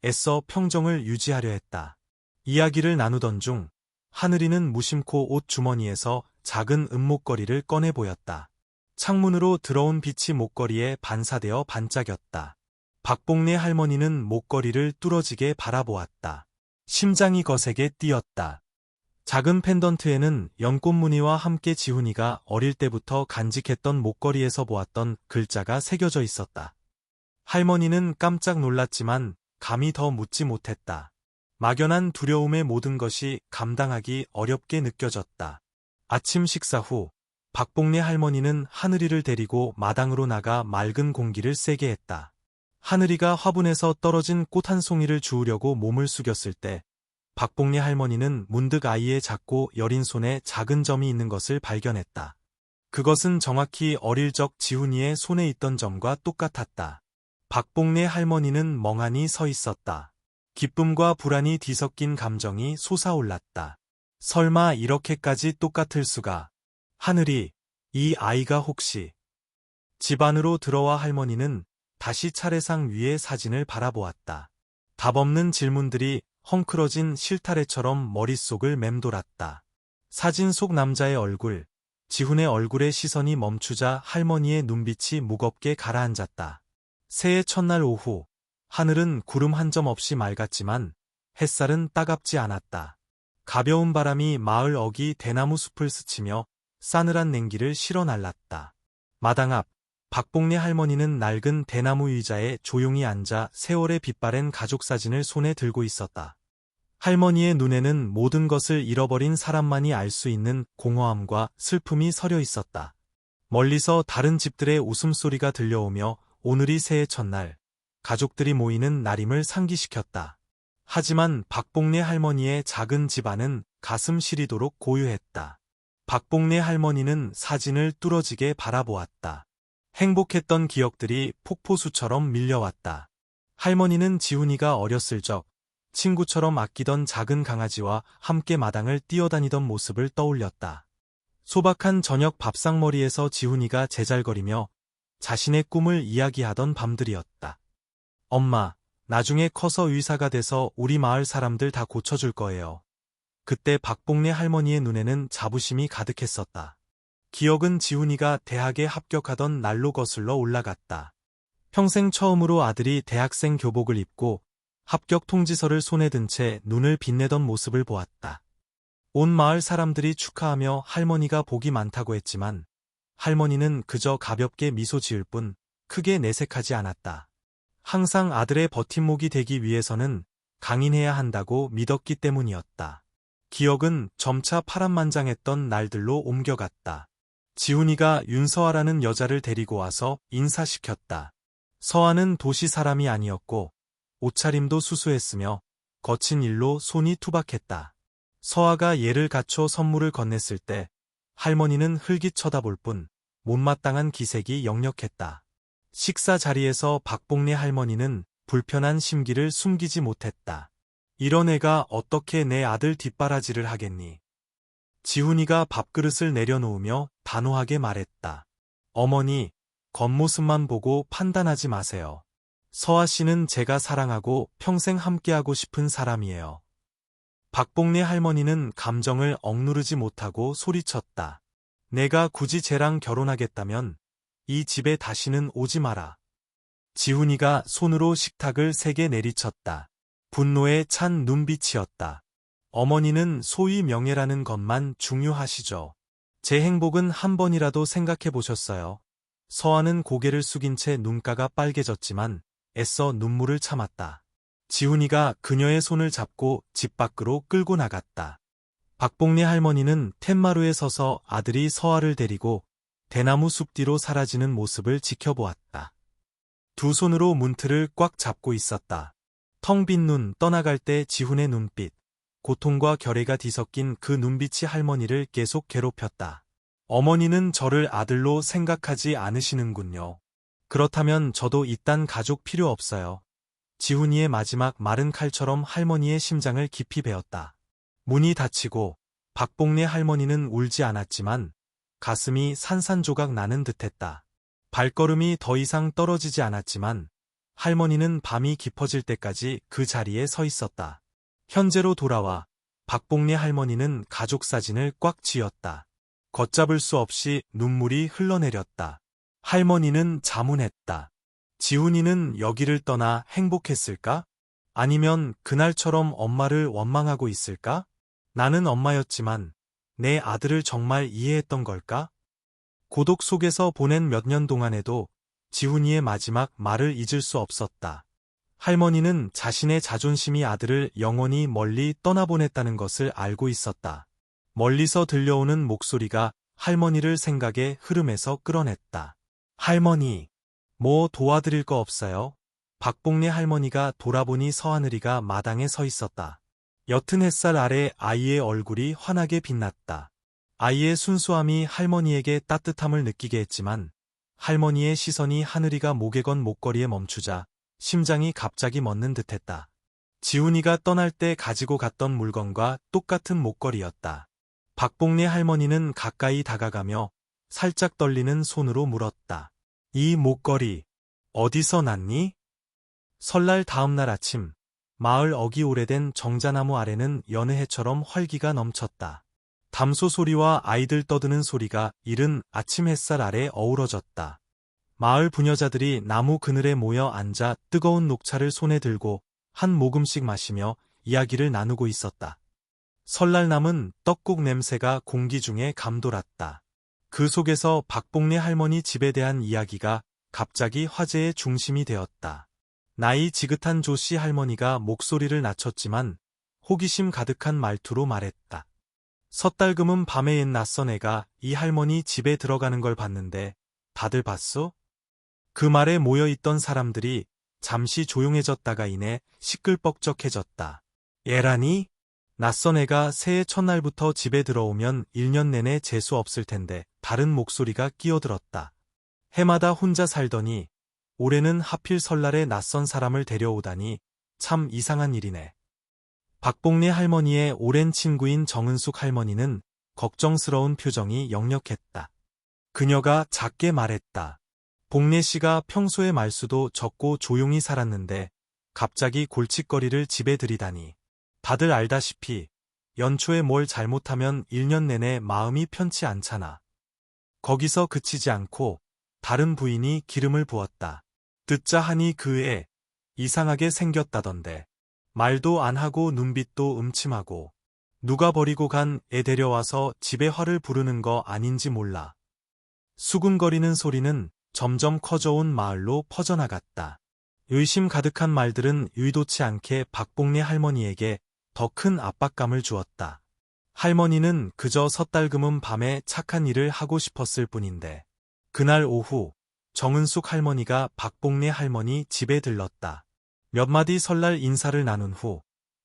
애써 평정을 유지하려 했다. 이야기를 나누던 중 하늘이는 무심코 옷 주머니에서 작은 은목걸이를 꺼내 보였다. 창문으로 들어온 빛이 목걸이에 반사되어 반짝였다. 박복래 할머니는 목걸이를 뚫어지게 바라보았다. 심장이 거세게 뛰었다. 작은 펜던트에는 연꽃무늬와 함께 지훈이가 어릴 때부터 간직했던 목걸이에서 보았던 글자가 새겨져 있었다. 할머니는 깜짝 놀랐지만 감히 더 묻지 못했다. 막연한 두려움의 모든 것이 감당하기 어렵게 느껴졌다. 아침 식사 후 박복래 할머니는 하늘이를 데리고 마당으로 나가 맑은 공기를 쐬게 했다. 하늘이가 화분에서 떨어진 꽃 한 송이를 주우려고 몸을 숙였을 때 박복래 할머니는 문득 아이의 작고 여린 손에 작은 점이 있는 것을 발견했다. 그것은 정확히 어릴 적 지훈이의 손에 있던 점과 똑같았다. 박복래 할머니는 멍하니 서 있었다. 기쁨과 불안이 뒤섞인 감정이 솟아올랐다. 설마 이렇게까지 똑같을 수가. 하늘이, 이 아이가 혹시. 집 안으로 들어와 할머니는 다시 차례상 위의 사진을 바라보았다. 답없는 질문들이 헝클어진 실타래처럼 머릿속을 맴돌았다. 사진 속 남자의 얼굴, 지훈의 얼굴에 시선이 멈추자 할머니의 눈빛이 무겁게 가라앉았다. 새해 첫날 오후, 하늘은 구름 한 점 없이 맑았지만 햇살은 따갑지 않았다. 가벼운 바람이 마을 어귀 대나무 숲을 스치며 싸늘한 냉기를 실어 날랐다. 마당 앞, 박복래 할머니는 낡은 대나무 의자에 조용히 앉아 세월의 빛바랜 가족사진을 손에 들고 있었다. 할머니의 눈에는 모든 것을 잃어버린 사람만이 알 수 있는 공허함과 슬픔이 서려 있었다. 멀리서 다른 집들의 웃음소리가 들려오며 오늘이 새해 첫날, 가족들이 모이는 날임을 상기시켰다. 하지만 박복래 할머니의 작은 집안은 가슴 시리도록 고요했다. 박복래 할머니는 사진을 뚫어지게 바라보았다. 행복했던 기억들이 폭포수처럼 밀려왔다. 할머니는 지훈이가 어렸을 적 친구처럼 아끼던 작은 강아지와 함께 마당을 뛰어다니던 모습을 떠올렸다. 소박한 저녁 밥상머리에서 지훈이가 제잘거리며 자신의 꿈을 이야기하던 밤들이었다. 엄마, 나중에 커서 의사가 돼서 우리 마을 사람들 다 고쳐줄 거예요. 그때 박복래 할머니의 눈에는 자부심이 가득했었다. 기억은 지훈이가 대학에 합격하던 날로 거슬러 올라갔다. 평생 처음으로 아들이 대학생 교복을 입고 합격 통지서를 손에 든 채 눈을 빛내던 모습을 보았다. 온 마을 사람들이 축하하며 할머니가 복이 많다고 했지만 할머니는 그저 가볍게 미소 지을 뿐 크게 내색하지 않았다. 항상 아들의 버팀목이 되기 위해서는 강인해야 한다고 믿었기 때문이었다. 기억은 점차 파란만장했던 날들로 옮겨갔다. 지훈이가 윤서아라는 여자를 데리고 와서 인사시켰다. 서아는 도시 사람이 아니었고 옷차림도 수수했으며 거친 일로 손이 투박했다. 서아가 예를 갖춰 선물을 건넸을 때 할머니는 흘깃 쳐다볼 뿐 못마땅한 기색이 역력했다. 식사 자리에서 박복래 할머니는 불편한 심기를 숨기지 못했다. 이런 애가 어떻게 내 아들 뒷바라지를 하겠니? 지훈이가 밥그릇을 내려놓으며 단호하게 말했다. 어머니, 겉모습만 보고 판단하지 마세요. 서아 씨는 제가 사랑하고 평생 함께하고 싶은 사람이에요. 박복래 할머니는 감정을 억누르지 못하고 소리쳤다. 내가 굳이 쟤랑 결혼하겠다면 이 집에 다시는 오지 마라. 지훈이가 손으로 식탁을 세게 내리쳤다. 분노에 찬 눈빛이었다. 어머니는 소위 명예라는 것만 중요하시죠. 제 행복은 한 번이라도 생각해 보셨어요? 서아는 고개를 숙인 채 눈가가 빨개졌지만 애써 눈물을 참았다. 지훈이가 그녀의 손을 잡고 집 밖으로 끌고 나갔다. 박복래 할머니는 툇마루에 서서 아들이 서아를 데리고 대나무 숲 뒤로 사라지는 모습을 지켜보았다. 두 손으로 문틀을 꽉 잡고 있었다. 텅 빈 눈, 떠나갈 때 지훈의 눈빛, 고통과 결의가 뒤섞인 그 눈빛이 할머니를 계속 괴롭혔다. 어머니는 저를 아들로 생각하지 않으시는군요. 그렇다면 저도 이딴 가족 필요 없어요. 지훈이의 마지막 마른 칼처럼 할머니의 심장을 깊이 베었다. 문이 닫히고 박복래 할머니는 울지 않았지만 가슴이 산산조각 나는 듯했다. 발걸음이 더 이상 떨어지지 않았지만 할머니는 밤이 깊어질 때까지 그 자리에 서 있었다. 현재로 돌아와 박복래 할머니는 가족 사진을 꽉 쥐었다. 걷잡을 수 없이 눈물이 흘러내렸다. 할머니는 자문했다. 지훈이는 여기를 떠나 행복했을까? 아니면 그날처럼 엄마를 원망하고 있을까? 나는 엄마였지만 내 아들을 정말 이해했던 걸까? 고독 속에서 보낸 몇 년 동안에도 지훈이의 마지막 말을 잊을 수 없었다. 할머니는 자신의 자존심이 아들을 영원히 멀리 떠나보냈다는 것을 알고 있었다. 멀리서 들려오는 목소리가 할머니를 생각의 흐름에서 끌어냈다. 할머니, 뭐 도와드릴 거 없어요? 박복래 할머니가 돌아보니 서하늘이가 마당에 서 있었다. 옅은 햇살 아래 아이의 얼굴이 환하게 빛났다. 아이의 순수함이 할머니에게 따뜻함을 느끼게 했지만 할머니의 시선이 하늘이가 목에 건 목걸이에 멈추자 심장이 갑자기 멎는 듯했다. 지훈이가 떠날 때 가지고 갔던 물건과 똑같은 목걸이였다. 박복래 할머니는 가까이 다가가며 살짝 떨리는 손으로 물었다. 이 목걸이 어디서 났니? 설날 다음 날 아침, 마을 어기 오래된 정자나무 아래는 여느 해처럼 활기가 넘쳤다. 담소 소리와 아이들 떠드는 소리가 이른 아침 햇살 아래 어우러졌다. 마을 부녀자들이 나무 그늘에 모여 앉아 뜨거운 녹차를 손에 들고 한 모금씩 마시며 이야기를 나누고 있었다. 설날남은 떡국 냄새가 공기 중에 감돌았다. 그 속에서 박복래 할머니 집에 대한 이야기가 갑자기 화제의 중심이 되었다. 나이 지긋한 조씨 할머니가 목소리를 낮췄지만 호기심 가득한 말투로 말했다. 섣달금은 밤에 옛 낯선 애가 이 할머니 집에 들어가는 걸 봤는데 다들 봤소? 그 말에 모여있던 사람들이 잠시 조용해졌다가 이내 시끌벅적해졌다. 얘라니? 낯선 애가 새해 첫날부터 집에 들어오면 1년 내내 재수 없을 텐데 다른 목소리가 끼어들었다. 해마다 혼자 살더니 올해는 하필 설날에 낯선 사람을 데려오다니 참 이상한 일이네. 박복래 할머니의 오랜 친구인 정은숙 할머니는 걱정스러운 표정이 역력했다. 그녀가 작게 말했다. 복래 씨가 평소에 말수도 적고 조용히 살았는데 갑자기 골칫거리를 집에 들이다니. 다들 알다시피 연초에 뭘 잘못하면 1년 내내 마음이 편치 않잖아. 거기서 그치지 않고 다른 부인이 기름을 부었다. 듣자 하니 그 애 이상하게 생겼다던데. 말도 안 하고 눈빛도 음침하고 누가 버리고 간 애 데려와서 집에 화를 부르는 거 아닌지 몰라. 수군거리는 소리는 점점 커져온 마을로 퍼져나갔다. 의심 가득한 말들은 의도치 않게 박복래 할머니에게 더 큰 압박감을 주었다. 할머니는 그저 섣달금은 밤에 착한 일을 하고 싶었을 뿐인데 그날 오후 정은숙 할머니가 박복래 할머니 집에 들렀다. 몇 마디 설날 인사를 나눈 후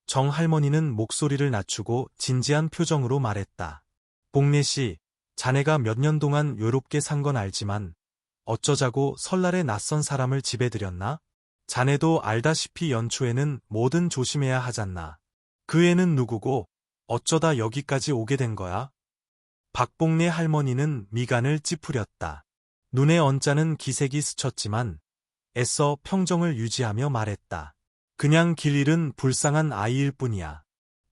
정 할머니는 목소리를 낮추고 진지한 표정으로 말했다. 복래 씨, 자네가 몇 년 동안 외롭게 산 건 알지만 어쩌자고 설날에 낯선 사람을 집에 들였나? 자네도 알다시피 연초에는 뭐든 조심해야 하잖나. 그 애는 누구고 어쩌다 여기까지 오게 된 거야? 박복래 할머니는 미간을 찌푸렸다. 눈에 언짢은 기색이 스쳤지만 애써 평정을 유지하며 말했다. 그냥 길 잃은 불쌍한 아이일 뿐이야.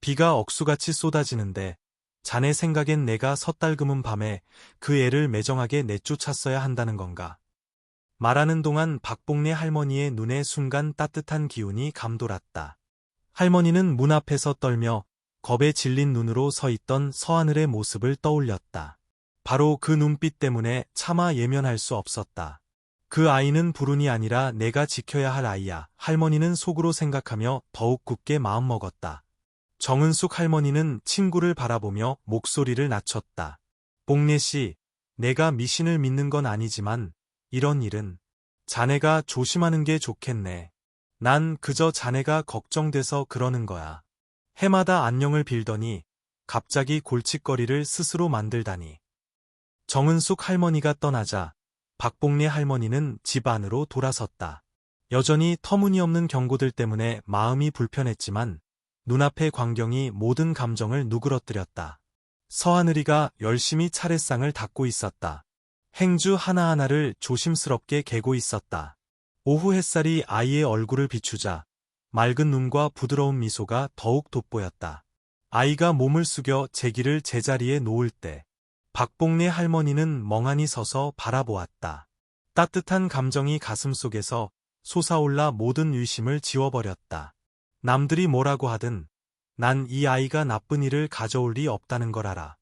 비가 억수같이 쏟아지는데 자네 생각엔 내가 섣달금은 밤에 그 애를 매정하게 내쫓았어야 한다는 건가? 말하는 동안 박복래 할머니의 눈에 순간 따뜻한 기운이 감돌았다. 할머니는 문 앞에서 떨며 겁에 질린 눈으로 서 있던 서하늘의 모습을 떠올렸다. 바로 그 눈빛 때문에 차마 예면할 수 없었다. 그 아이는 불운이 아니라 내가 지켜야 할 아이야. 할머니는 속으로 생각하며 더욱 굳게 마음먹었다. 정은숙 할머니는 친구를 바라보며 목소리를 낮췄다. 복래 씨, 내가 미신을 믿는 건 아니지만 이런 일은 자네가 조심하는 게 좋겠네. 난 그저 자네가 걱정돼서 그러는 거야. 해마다 안녕을 빌더니 갑자기 골칫거리를 스스로 만들다니. 정은숙 할머니가 떠나자 박복래 할머니는 집 안으로 돌아섰다. 여전히 터무니없는 경고들 때문에 마음이 불편했지만 눈앞의 광경이 모든 감정을 누그러뜨렸다. 서하늘이가 열심히 차례상을 닦고 있었다. 행주 하나하나를 조심스럽게 개고 있었다. 오후 햇살이 아이의 얼굴을 비추자 맑은 눈과 부드러운 미소가 더욱 돋보였다. 아이가 몸을 숙여 제기를 제자리에 놓을 때 박복래 할머니는 멍하니 서서 바라보았다. 따뜻한 감정이 가슴속에서 솟아올라 모든 의심을 지워버렸다. 남들이 뭐라고 하든 난 이 아이가 나쁜 일을 가져올 리 없다는 걸 알아.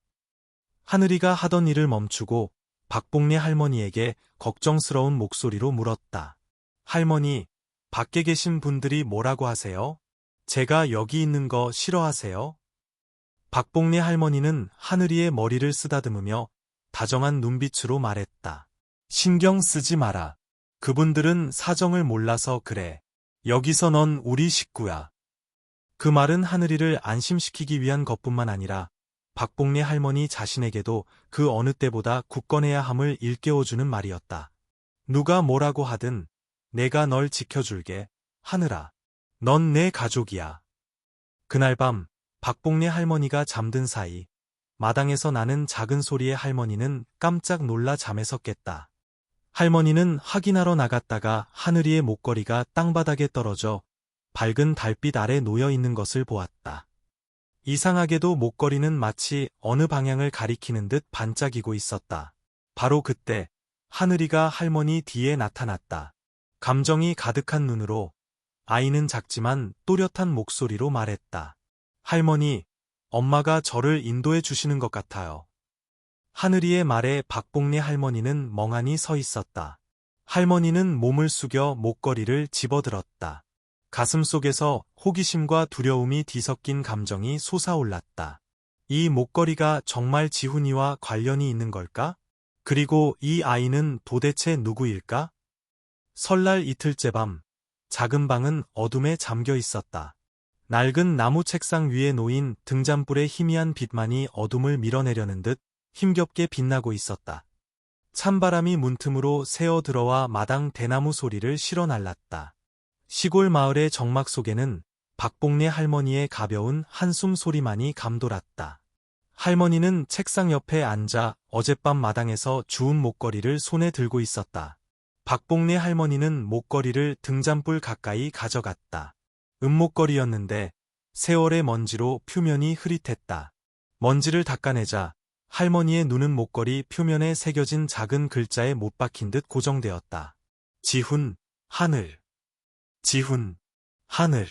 하늘이가 하던 일을 멈추고 박복래 할머니에게 걱정스러운 목소리로 물었다. 할머니, 밖에 계신 분들이 뭐라고 하세요? 제가 여기 있는 거 싫어하세요? 박복래 할머니는 하늘이의 머리를 쓰다듬으며 다정한 눈빛으로 말했다. 신경 쓰지 마라. 그분들은 사정을 몰라서 그래. 여기서 넌 우리 식구야. 그 말은 하늘이를 안심시키기 위한 것뿐만 아니라 박복래 할머니 자신에게도 그 어느 때보다 굳건해야 함을 일깨워주는 말이었다. 누가 뭐라고 하든 내가 널 지켜줄게, 하늘아. 넌 내 가족이야. 그날 밤 박복래 할머니가 잠든 사이 마당에서 나는 작은 소리에 할머니는 깜짝 놀라 잠에서 깼다. 할머니는 확인하러 나갔다가 하늘이의 목걸이가 땅바닥에 떨어져 밝은 달빛 아래 놓여 있는 것을 보았다. 이상하게도 목걸이는 마치 어느 방향을 가리키는 듯 반짝이고 있었다. 바로 그때 하늘이가 할머니 뒤에 나타났다. 감정이 가득한 눈으로, 아이는 작지만 또렷한 목소리로 말했다. 할머니, 엄마가 저를 인도해 주시는 것 같아요. 하늘이의 말에 박복래 할머니는 멍하니 서 있었다. 할머니는 몸을 숙여 목걸이를 집어들었다. 가슴속에서 호기심과 두려움이 뒤섞인 감정이 솟아올랐다. 이 목걸이가 정말 지훈이와 관련이 있는 걸까? 그리고 이 아이는 도대체 누구일까? 설날 이틀째 밤, 작은 방은 어둠에 잠겨 있었다. 낡은 나무 책상 위에 놓인 등잔불의 희미한 빛만이 어둠을 밀어내려는 듯 힘겹게 빛나고 있었다. 찬바람이 문틈으로 새어 들어와 마당 대나무 소리를 실어날랐다. 시골 마을의 정막 속에는 박복래 할머니의 가벼운 한숨 소리만이 감돌았다. 할머니는 책상 옆에 앉아 어젯밤 마당에서 주운 목걸이를 손에 들고 있었다. 박복래 할머니는 목걸이를 등잔불 가까이 가져갔다. 은목걸이였는데 세월의 먼지로 표면이 흐릿했다. 먼지를 닦아내자 할머니의 눈은 목걸이 표면에 새겨진 작은 글자에 못 박힌 듯 고정되었다. 지훈, 하늘. 지훈, 하늘.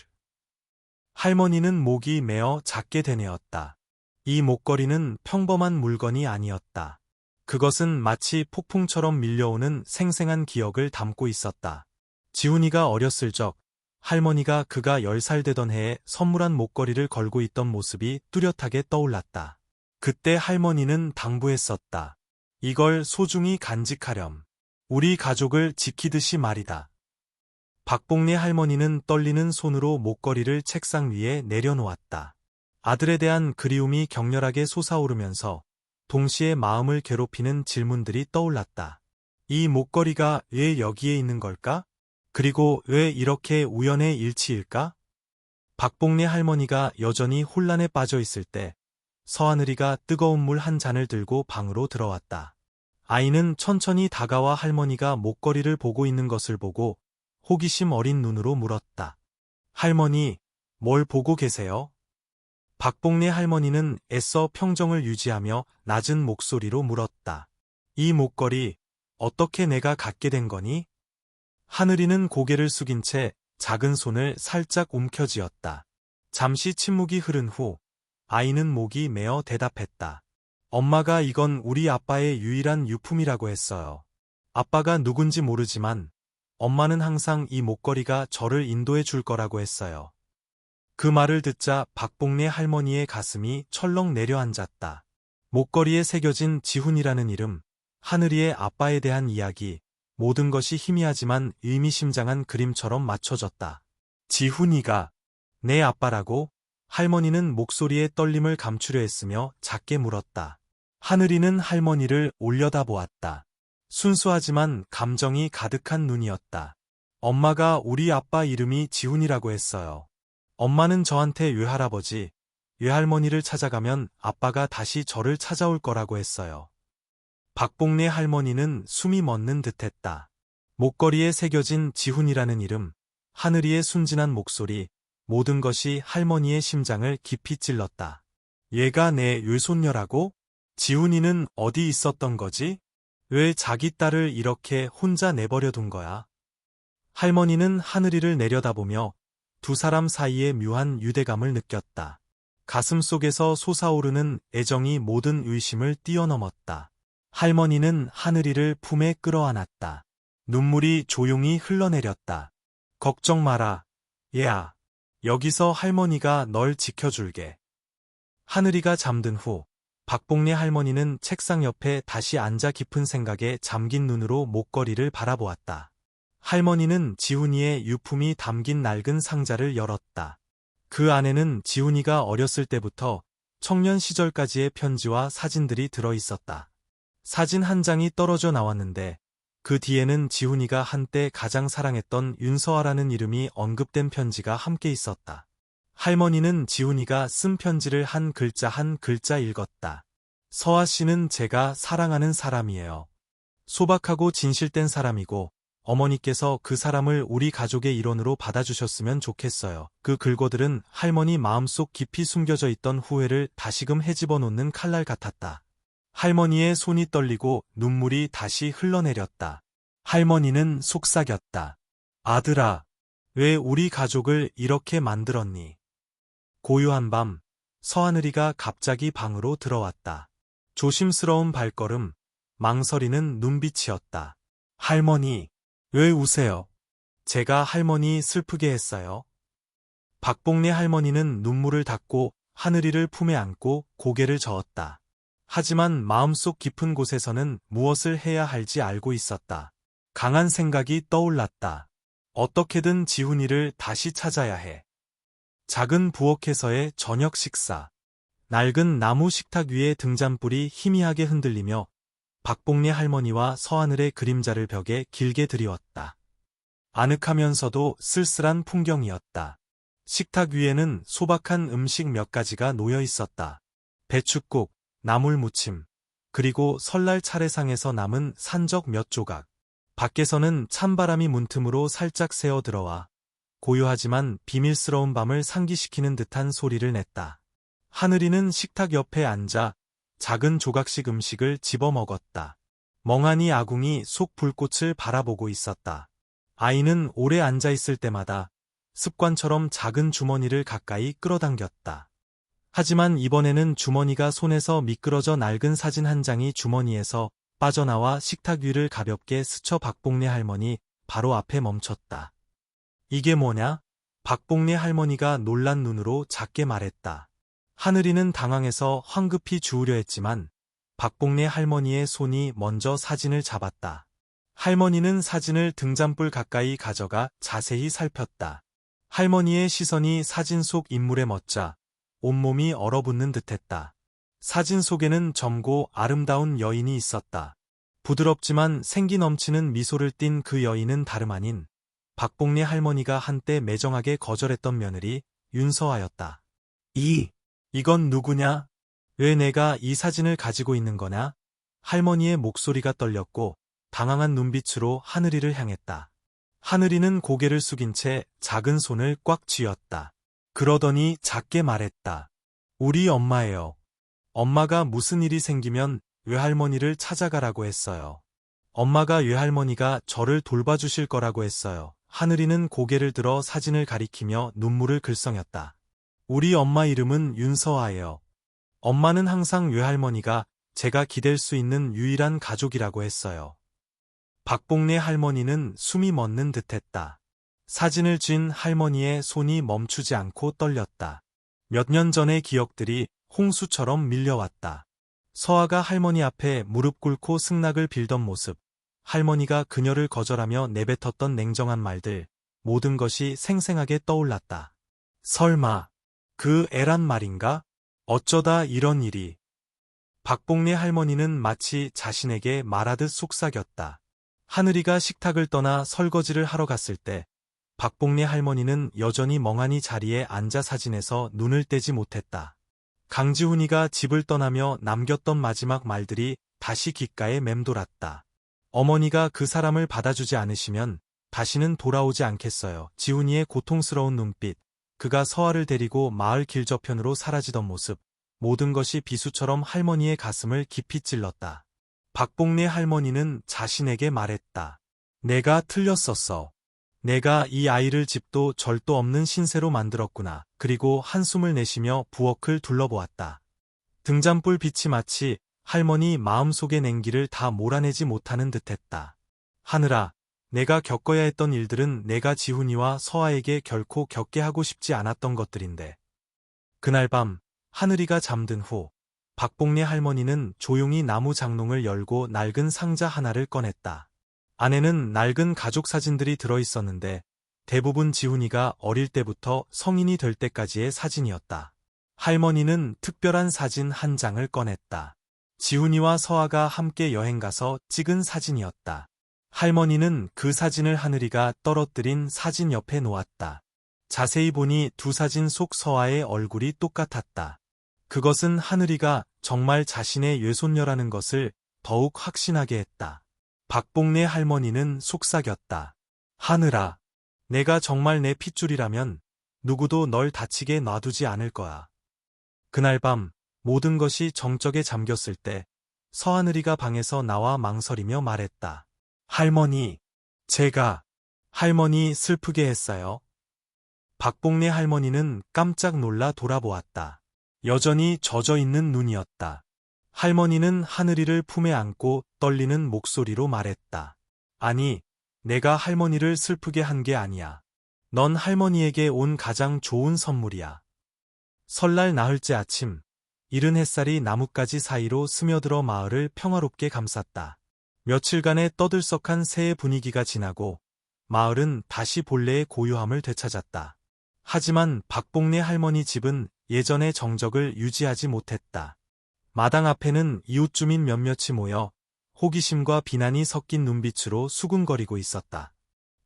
할머니는 목이 메어 작게 되뇌었다. 이 목걸이는 평범한 물건이 아니었다. 그것은 마치 폭풍처럼 밀려오는 생생한 기억을 담고 있었다. 지훈이가 어렸을 적 할머니가 그가 10살 되던 해에 선물한 목걸이를 걸고 있던 모습이 뚜렷하게 떠올랐다. 그때 할머니는 당부했었다. 이걸 소중히 간직하렴. 우리 가족을 지키듯이 말이다. 박복래 할머니는 떨리는 손으로 목걸이를 책상 위에 내려놓았다. 아들에 대한 그리움이 격렬하게 솟아오르면서 동시에 마음을 괴롭히는 질문들이 떠올랐다. 이 목걸이가 왜 여기에 있는 걸까? 그리고 왜 이렇게 우연의 일치일까? 박복래 할머니가 여전히 혼란에 빠져 있을 때 서하늘이가 뜨거운 물 한 잔을 들고 방으로 들어왔다. 아이는 천천히 다가와 할머니가 목걸이를 보고 있는 것을 보고 호기심 어린 눈으로 물었다. 할머니, 뭘 보고 계세요? 박복래 할머니는 애써 평정을 유지하며 낮은 목소리로 물었다. 이 목걸이 어떻게 내가 갖게 된 거니? 하늘이는 고개를 숙인 채 작은 손을 살짝 움켜쥐었다. 잠시 침묵이 흐른 후 아이는 목이 메어 대답했다. 엄마가 이건 우리 아빠의 유일한 유품이라고 했어요. 아빠가 누군지 모르지만 엄마는 항상 이 목걸이가 저를 인도해 줄 거라고 했어요. 그 말을 듣자 박복래 할머니의 가슴이 철렁 내려앉았다. 목걸이에 새겨진 지훈이라는 이름, 하늘이의 아빠에 대한 이야기, 모든 것이 희미하지만 의미심장한 그림처럼 맞춰졌다. 지훈이가 내 아빠라고? 할머니는 목소리의 떨림을 감추려 했으며 작게 물었다. 하늘이는 할머니를 올려다보았다. 순수하지만 감정이 가득한 눈이었다. 엄마가 우리 아빠 이름이 지훈이라고 했어요. 엄마는 저한테 외할아버지, 외할머니를 찾아가면 아빠가 다시 저를 찾아올 거라고 했어요. 박복래 할머니는 숨이 멎는 듯했다. 목걸이에 새겨진 지훈이라는 이름, 하늘이의 순진한 목소리, 모든 것이 할머니의 심장을 깊이 찔렀다. 얘가 내 외손녀라고? 지훈이는 어디 있었던 거지? 왜 자기 딸을 이렇게 혼자 내버려 둔 거야? 할머니는 하늘이를 내려다보며 두 사람 사이의 묘한 유대감을 느꼈다. 가슴 속에서 솟아오르는 애정이 모든 의심을 뛰어넘었다. 할머니는 하늘이를 품에 끌어안았다. 눈물이 조용히 흘러내렸다. 걱정 마라, 얘야. 여기서 할머니가 널 지켜줄게. 하늘이가 잠든 후 박복래 할머니는 책상 옆에 다시 앉아 깊은 생각에 잠긴 눈으로 목걸이를 바라보았다. 할머니는 지훈이의 유품이 담긴 낡은 상자를 열었다. 그 안에는 지훈이가 어렸을 때부터 청년 시절까지의 편지와 사진들이 들어 있었다. 사진 한 장이 떨어져 나왔는데 그 뒤에는 지훈이가 한때 가장 사랑했던 윤서아라는 이름이 언급된 편지가 함께 있었다. 할머니는 지훈이가 쓴 편지를 한 글자 읽었다. 서아 씨는 제가 사랑하는 사람이에요. 소박하고 진실된 사람이고 어머니께서 그 사람을 우리 가족의 일원으로 받아주셨으면 좋겠어요. 그 글고들은 할머니 마음속 깊이 숨겨져 있던 후회를 다시금 헤집어 놓는 칼날 같았다. 할머니의 손이 떨리고 눈물이 다시 흘러내렸다. 할머니는 속삭였다. 아들아, 왜 우리 가족을 이렇게 만들었니? 고요한 밤, 서하늘이가 갑자기 방으로 들어왔다. 조심스러운 발걸음, 망설이는 눈빛이었다. 할머니, 왜 우세요? 제가 할머니 슬프게 했어요. 박복래 할머니는 눈물을 닦고 하늘이를 품에 안고 고개를 저었다. 하지만 마음속 깊은 곳에서는 무엇을 해야 할지 알고 있었다. 강한 생각이 떠올랐다. 어떻게든 지훈이를 다시 찾아야 해. 작은 부엌에서의 저녁 식사. 낡은 나무 식탁 위에 등잔불이 희미하게 흔들리며 박복래 할머니와 서하늘의 그림자를 벽에 길게 드리웠다. 아늑하면서도 쓸쓸한 풍경이었다. 식탁 위에는 소박한 음식 몇 가지가 놓여 있었다. 배춧국, 나물무침, 그리고 설날 차례상에서 남은 산적 몇 조각. 밖에서는 찬바람이 문틈으로 살짝 새어 들어와 고요하지만 비밀스러운 밤을 상기시키는 듯한 소리를 냈다. 하늘이는 식탁 옆에 앉아 작은 조각씩 음식을 집어 먹었다. 멍하니 아궁이 속 불꽃을 바라보고 있었다. 아이는 오래 앉아 있을 때마다 습관처럼 작은 주머니를 가까이 끌어당겼다. 하지만 이번에는 주머니가 손에서 미끄러져 낡은 사진 한 장이 주머니에서 빠져나와 식탁 위를 가볍게 스쳐 박복래 할머니 바로 앞에 멈췄다. 이게 뭐냐? 박복래 할머니가 놀란 눈으로 작게 말했다. 하늘이는 당황해서 황급히 주우려 했지만 박복래 할머니의 손이 먼저 사진을 잡았다. 할머니는 사진을 등잔불 가까이 가져가 자세히 살폈다. 할머니의 시선이 사진 속 인물에 멎자 온몸이 얼어붙는 듯했다. 사진 속에는 젊고 아름다운 여인이 있었다. 부드럽지만 생기 넘치는 미소를 띤 그 여인은 다름 아닌 박복래 할머니가 한때 매정하게 거절했던 며느리 윤서아였다. 이건 누구냐? 왜 내가 이 사진을 가지고 있는 거냐? 할머니의 목소리가 떨렸고 당황한 눈빛으로 하늘이를 향했다. 하늘이는 고개를 숙인 채 작은 손을 꽉 쥐었다. 그러더니 작게 말했다. 우리 엄마예요. 엄마가 무슨 일이 생기면 외할머니를 찾아가라고 했어요. 엄마가 외할머니가 저를 돌봐주실 거라고 했어요. 하늘이는 고개를 들어 사진을 가리키며 눈물을 글썽였다. 우리 엄마 이름은 윤서아예요. 엄마는 항상 외할머니가 제가 기댈 수 있는 유일한 가족이라고 했어요. 박복래 할머니는 숨이 멎는 듯했다. 사진을 쥔 할머니의 손이 멈추지 않고 떨렸다. 몇 년 전의 기억들이 홍수처럼 밀려왔다. 서아가 할머니 앞에 무릎 꿇고 승낙을 빌던 모습, 할머니가 그녀를 거절하며 내뱉었던 냉정한 말들, 모든 것이 생생하게 떠올랐다. 설마, 그 애란 말인가? 어쩌다 이런 일이. 박복래 할머니는 마치 자신에게 말하듯 속삭였다. 하늘이가 식탁을 떠나 설거지를 하러 갔을 때 박복래 할머니는 여전히 멍하니 자리에 앉아 사진에서 눈을 떼지 못했다. 강지훈이가 집을 떠나며 남겼던 마지막 말들이 다시 귓가에 맴돌았다. 어머니가 그 사람을 받아주지 않으시면 다시는 돌아오지 않겠어요. 지훈이의 고통스러운 눈빛, 그가 서아를 데리고 마을 길 저편으로 사라지던 모습, 모든 것이 비수처럼 할머니의 가슴을 깊이 찔렀다. 박복래 할머니는 자신에게 말했다. 내가 틀렸었어. 내가 이 아이를 집도 절도 없는 신세로 만들었구나. 그리고 한숨을 내쉬며 부엌을 둘러보았다. 등잔불 빛이 마치 할머니 마음속의 냉기를 다 몰아내지 못하는 듯했다. 하늘아, 내가 겪어야 했던 일들은 내가 지훈이와 서아에게 결코 겪게 하고 싶지 않았던 것들인데. 그날 밤, 하늘이가 잠든 후 박복래 할머니는 조용히 나무 장롱을 열고 낡은 상자 하나를 꺼냈다. 안에는 낡은 가족 사진들이 들어있었는데 대부분 지훈이가 어릴 때부터 성인이 될 때까지의 사진이었다. 할머니는 특별한 사진 한 장을 꺼냈다. 지훈이와 서아가 함께 여행 가서 찍은 사진이었다. 할머니는 그 사진을 하늘이가 떨어뜨린 사진 옆에 놓았다. 자세히 보니 두 사진 속 서아의 얼굴이 똑같았다. 그것은 하늘이가 정말 자신의 외손녀라는 것을 더욱 확신하게 했다. 박복래 할머니는 속삭였다. 하늘아, 내가 정말 내 핏줄이라면 누구도 널 다치게 놔두지 않을 거야. 그날 밤 모든 것이 정적에 잠겼을 때 서하늘이가 방에서 나와 망설이며 말했다. 할머니, 제가 할머니 슬프게 했어요. 박복래 할머니는 깜짝 놀라 돌아보았다. 여전히 젖어있는 눈이었다. 할머니는 하늘이를 품에 안고 떨리는 목소리로 말했다. 아니, 내가 할머니를 슬프게 한 게 아니야. 넌 할머니에게 온 가장 좋은 선물이야. 설날 나흘째 아침, 이른 햇살이 나뭇가지 사이로 스며들어 마을을 평화롭게 감쌌다. 며칠간의 떠들썩한 새해 분위기가 지나고 마을은 다시 본래의 고요함을 되찾았다. 하지만 박복래 할머니 집은 예전의 정적을 유지하지 못했다. 마당 앞에는 이웃 주민 몇몇이 모여 호기심과 비난이 섞인 눈빛으로 수군거리고 있었다.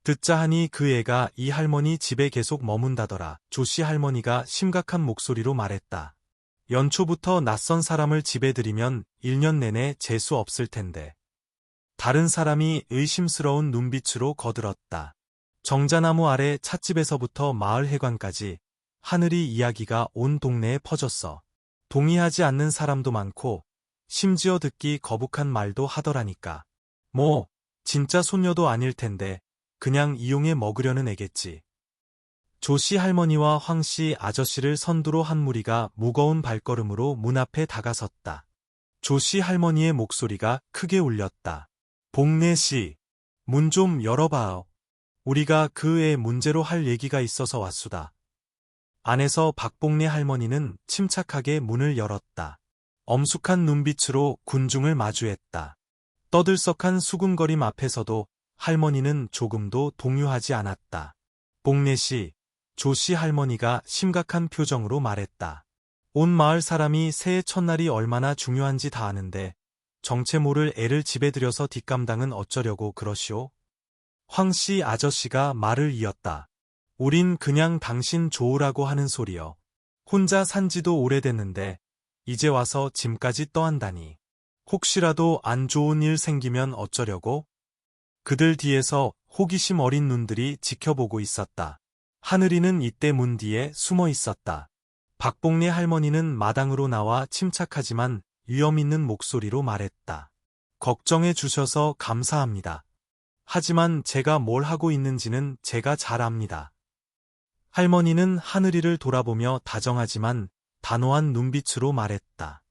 듣자 하니 그 애가 이 할머니 집에 계속 머문다더라. 조씨 할머니가 심각한 목소리로 말했다. 연초부터 낯선 사람을 집에 들이면 1년 내내 재수 없을 텐데. 다른 사람이 의심스러운 눈빛으로 거들었다. 정자나무 아래 찻집에서부터 마을 해관까지 하늘이 이야기가 온 동네에 퍼졌어. 동의하지 않는 사람도 많고 심지어 듣기 거북한 말도 하더라니까. 뭐 진짜 손녀도 아닐 텐데 그냥 이용해 먹으려는 애겠지. 조씨 할머니와 황씨 아저씨를 선두로 한 무리가 무거운 발걸음으로 문 앞에 다가섰다. 조씨 할머니의 목소리가 크게 울렸다. 복래씨, 문 좀 열어봐요. 우리가 그 애 문제로 할 얘기가 있어서 왔수다. 안에서 박복래 할머니는 침착하게 문을 열었다. 엄숙한 눈빛으로 군중을 마주했다. 떠들썩한 수군거림 앞에서도 할머니는 조금도 동요하지 않았다. 복래씨, 조씨 할머니가 심각한 표정으로 말했다. 온 마을 사람이 새해 첫날이 얼마나 중요한지 다 아는데 정체 모를 애를 집에 들여서 뒷감당은 어쩌려고 그러시오? 황씨 아저씨가 말을 이었다. 우린 그냥 당신 좋으라고 하는 소리여. 혼자 산지도 오래됐는데 이제 와서 짐까지 떠한다니. 혹시라도 안 좋은 일 생기면 어쩌려고? 그들 뒤에서 호기심 어린 눈들이 지켜보고 있었다. 하늘이는 이때 문 뒤에 숨어 있었다. 박복래 할머니는 마당으로 나와 침착하지만 위험 있는 목소리로 말했다. 걱정해 주셔서 감사합니다. 하지만 제가 뭘 하고 있는지는 제가 잘 압니다. 할머니는 하늘이를 돌아보며 다정하지만 단호한 눈빛으로 말했다.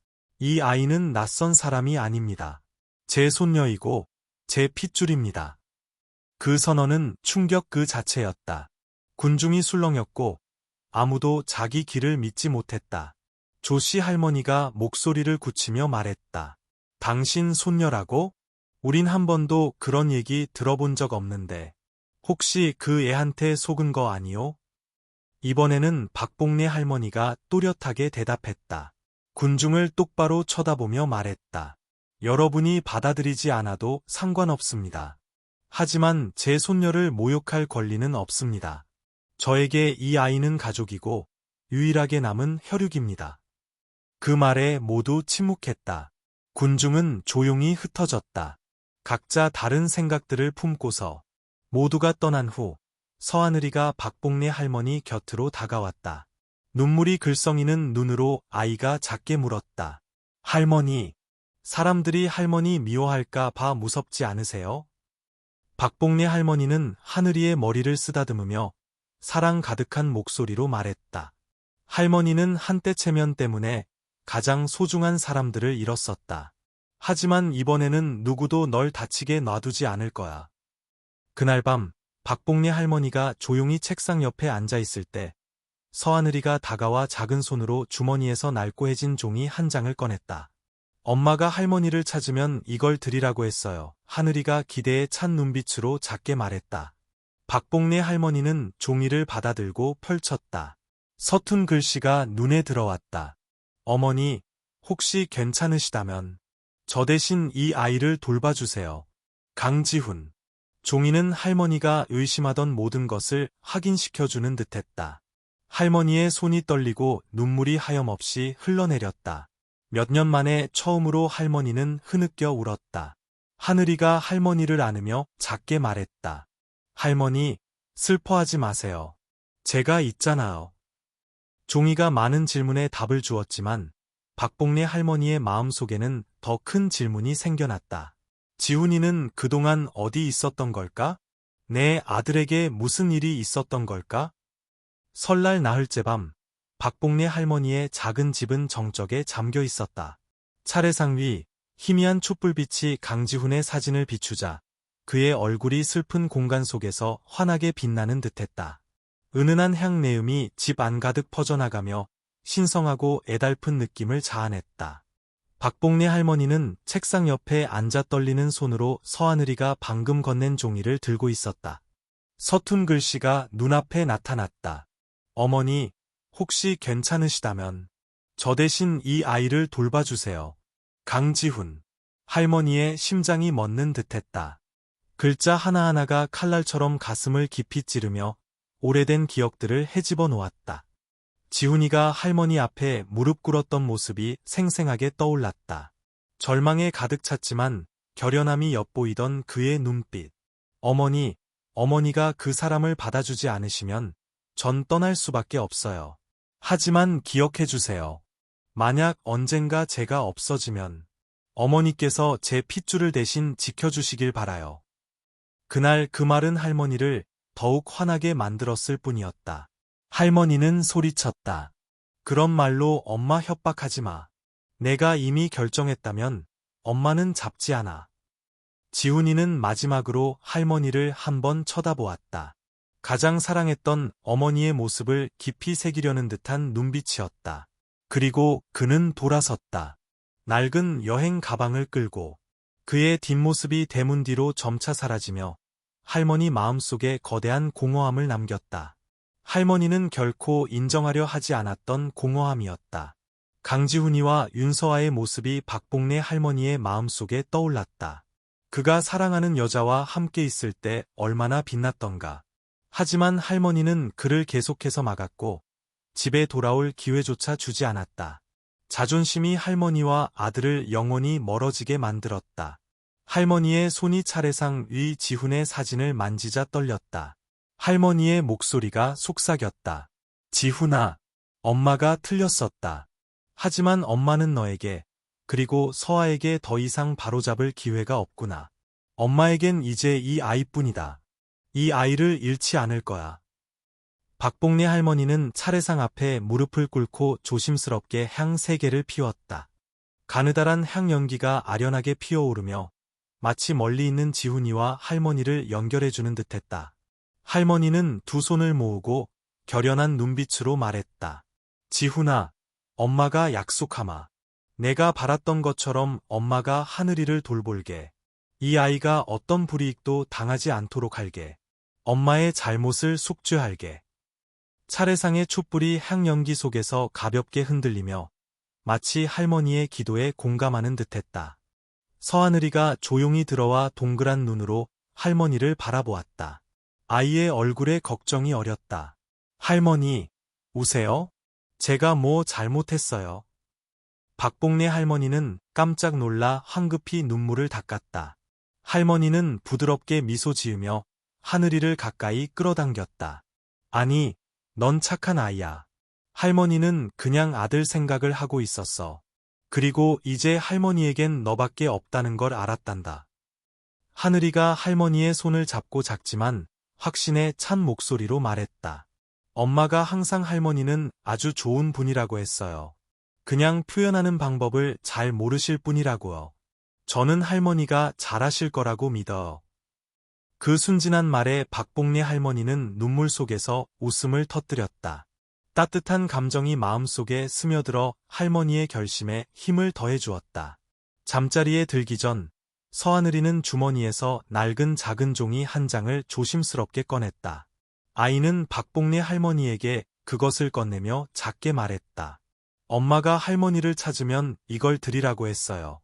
이 아이는 낯선 사람이 아닙니다. 제 손녀이고 제 핏줄입니다. 그 선언은 충격 그 자체였다. 군중이 술렁였고 아무도 자기 귀를 믿지 못했다. 조씨 할머니가 목소리를 굳히며 말했다. 당신 손녀라고? 우린 한 번도 그런 얘기 들어본 적 없는데 혹시 그 애한테 속은 거 아니오? 이번에는 박복래 할머니가 또렷하게 대답했다. 군중을 똑바로 쳐다보며 말했다. 여러분이 받아들이지 않아도 상관없습니다. 하지만 제 손녀를 모욕할 권리는 없습니다. 저에게 이 아이는 가족이고 유일하게 남은 혈육입니다. 그 말에 모두 침묵했다. 군중은 조용히 흩어졌다. 각자 다른 생각들을 품고서 모두가 떠난 후 서하늘이가 박복래 할머니 곁으로 다가왔다. 눈물이 글썽이는 눈으로 아이가 작게 물었다. 할머니, 사람들이 할머니 미워할까 봐 무섭지 않으세요? 박복래 할머니는 하늘이의 머리를 쓰다듬으며 사랑 가득한 목소리로 말했다. 할머니는 한때 체면 때문에 가장 소중한 사람들을 잃었었다. 하지만 이번에는 누구도 널 다치게 놔두지 않을 거야. 그날 밤 박복래 할머니가 조용히 책상 옆에 앉아 있을 때 서하늘이가 다가와 작은 손으로 주머니에서 낡고해진 종이 한 장을 꺼냈다. 엄마가 할머니를 찾으면 이걸 드리라고 했어요. 하늘이가 기대에 찬 눈빛으로 작게 말했다. 박복래 할머니는 종이를 받아들고 펼쳤다. 서툰 글씨가 눈에 들어왔다. 어머니, 혹시 괜찮으시다면 저 대신 이 아이를 돌봐주세요. 강지훈. 종이는 할머니가 의심하던 모든 것을 확인시켜주는 듯했다. 할머니의 손이 떨리고 눈물이 하염없이 흘러내렸다. 몇 년 만에 처음으로 할머니는 흐느껴 울었다. 하늘이가 할머니를 안으며 작게 말했다. 할머니, 슬퍼하지 마세요. 제가 있잖아요. 종이가 많은 질문에 답을 주었지만 박복래 할머니의 마음속에는 더 큰 질문이 생겨났다. 지훈이는 그동안 어디 있었던 걸까? 내 아들에게 무슨 일이 있었던 걸까? 설날 나흘째 밤, 박복래 할머니의 작은 집은 정적에 잠겨 있었다. 차례상 위 희미한 촛불빛이 강지훈의 사진을 비추자 그의 얼굴이 슬픈 공간 속에서 환하게 빛나는 듯했다. 은은한 향내음이 집 안 가득 퍼져나가며 신성하고 애달픈 느낌을 자아냈다. 박복래 할머니는 책상 옆에 앉아 떨리는 손으로 서하늘이가 방금 건넨 종이를 들고 있었다. 서툰 글씨가 눈앞에 나타났다. 어머니, 혹시 괜찮으시다면 저 대신 이 아이를 돌봐주세요. 강지훈. 할머니의 심장이 멎는 듯했다. 글자 하나하나가 칼날처럼 가슴을 깊이 찌르며 오래된 기억들을 헤집어 놓았다. 지훈이가 할머니 앞에 무릎 꿇었던 모습이 생생하게 떠올랐다. 절망에 가득 찼지만 결연함이 엿보이던 그의 눈빛. 어머니, 어머니가 그 사람을 받아주지 않으시면 전 떠날 수밖에 없어요. 하지만 기억해 주세요. 만약 언젠가 제가 없어지면 어머니께서 제 핏줄을 대신 지켜주시길 바라요. 그날 그 말은 할머니를 더욱 화나게 만들었을 뿐이었다. 할머니는 소리쳤다. 그런 말로 엄마 협박하지 마. 내가 이미 결정했다면 엄마는 잡지 않아. 지훈이는 마지막으로 할머니를 한번 쳐다보았다. 가장 사랑했던 어머니의 모습을 깊이 새기려는 듯한 눈빛이었다. 그리고 그는 돌아섰다. 낡은 여행 가방을 끌고 그의 뒷모습이 대문 뒤로 점차 사라지며 할머니 마음속에 거대한 공허함을 남겼다. 할머니는 결코 인정하려 하지 않았던 공허함이었다. 강지훈이와 윤서아의 모습이 박복래 할머니의 마음속에 떠올랐다. 그가 사랑하는 여자와 함께 있을 때 얼마나 빛났던가. 하지만 할머니는 그를 계속해서 막았고 집에 돌아올 기회조차 주지 않았다. 자존심이 할머니와 아들을 영원히 멀어지게 만들었다. 할머니의 손이 차례상 위 지훈의 사진을 만지자 떨렸다. 할머니의 목소리가 속삭였다. 지훈아, 엄마가 틀렸었다. 하지만 엄마는 너에게, 그리고 서아에게 더 이상 바로잡을 기회가 없구나. 엄마에겐 이제 이 아이뿐이다. 이 아이를 잃지 않을 거야. 박복래 할머니는 차례상 앞에 무릎을 꿇고 조심스럽게 향 3개를 피웠다. 가느다란 향 연기가 아련하게 피어오르며 마치 멀리 있는 지훈이와 할머니를 연결해주는 듯했다. 할머니는 두 손을 모으고 결연한 눈빛으로 말했다. 지훈아, 엄마가 약속하마. 내가 바랐던 것처럼 엄마가 하늘이를 돌볼게. 이 아이가 어떤 불이익도 당하지 않도록 할게. 엄마의 잘못을 숙죄할게. 차례상의 촛불이 향연기 속에서 가볍게 흔들리며 마치 할머니의 기도에 공감하는 듯했다. 서하늘이가 조용히 들어와 동그란 눈으로 할머니를 바라보았다. 아이의 얼굴에 걱정이 어렸다. 할머니, 우세요? 제가 뭐 잘못했어요? 박복래 할머니는 깜짝 놀라 황급히 눈물을 닦았다. 할머니는 부드럽게 미소 지으며 하늘이를 가까이 끌어당겼다. 아니, 넌 착한 아이야. 할머니는 그냥 아들 생각을 하고 있었어. 그리고 이제 할머니에겐 너밖에 없다는 걸 알았단다. 하늘이가 할머니의 손을 잡고 작지만 확신에 찬 목소리로 말했다. 엄마가 항상 할머니는 아주 좋은 분이라고 했어요. 그냥 표현하는 방법을 잘 모르실 뿐이라고요. 저는 할머니가 잘하실 거라고 믿어요. 그 순진한 말에 박복래 할머니는 눈물 속에서 웃음을 터뜨렸다. 따뜻한 감정이 마음속에 스며들어 할머니의 결심에 힘을 더해주었다. 잠자리에 들기 전 서하늘이는 주머니에서 낡은 작은 종이 한 장을 조심스럽게 꺼냈다. 아이는 박복래 할머니에게 그것을 건네며 작게 말했다. 엄마가 할머니를 찾으면 이걸 드리라고 했어요.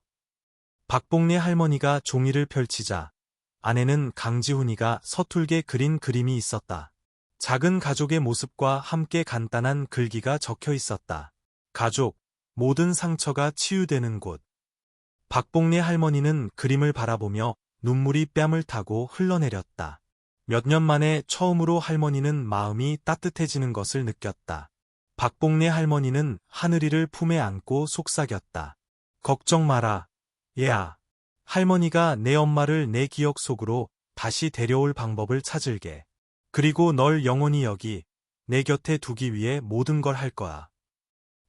박복래 할머니가 종이를 펼치자 안에는 강지훈이가 서툴게 그린 그림이 있었다. 작은 가족의 모습과 함께 간단한 글귀가 적혀 있었다. 가족, 모든 상처가 치유되는 곳. 박복래 할머니는 그림을 바라보며 눈물이 뺨을 타고 흘러내렸다. 몇 년 만에 처음으로 할머니는 마음이 따뜻해지는 것을 느꼈다. 박복래 할머니는 하늘이를 품에 안고 속삭였다. 걱정 마라, 얘야. 할머니가 내 엄마를 내 기억 속으로 다시 데려올 방법을 찾을게. 그리고 널 영원히 여기, 내 곁에 두기 위해 모든 걸 할 거야.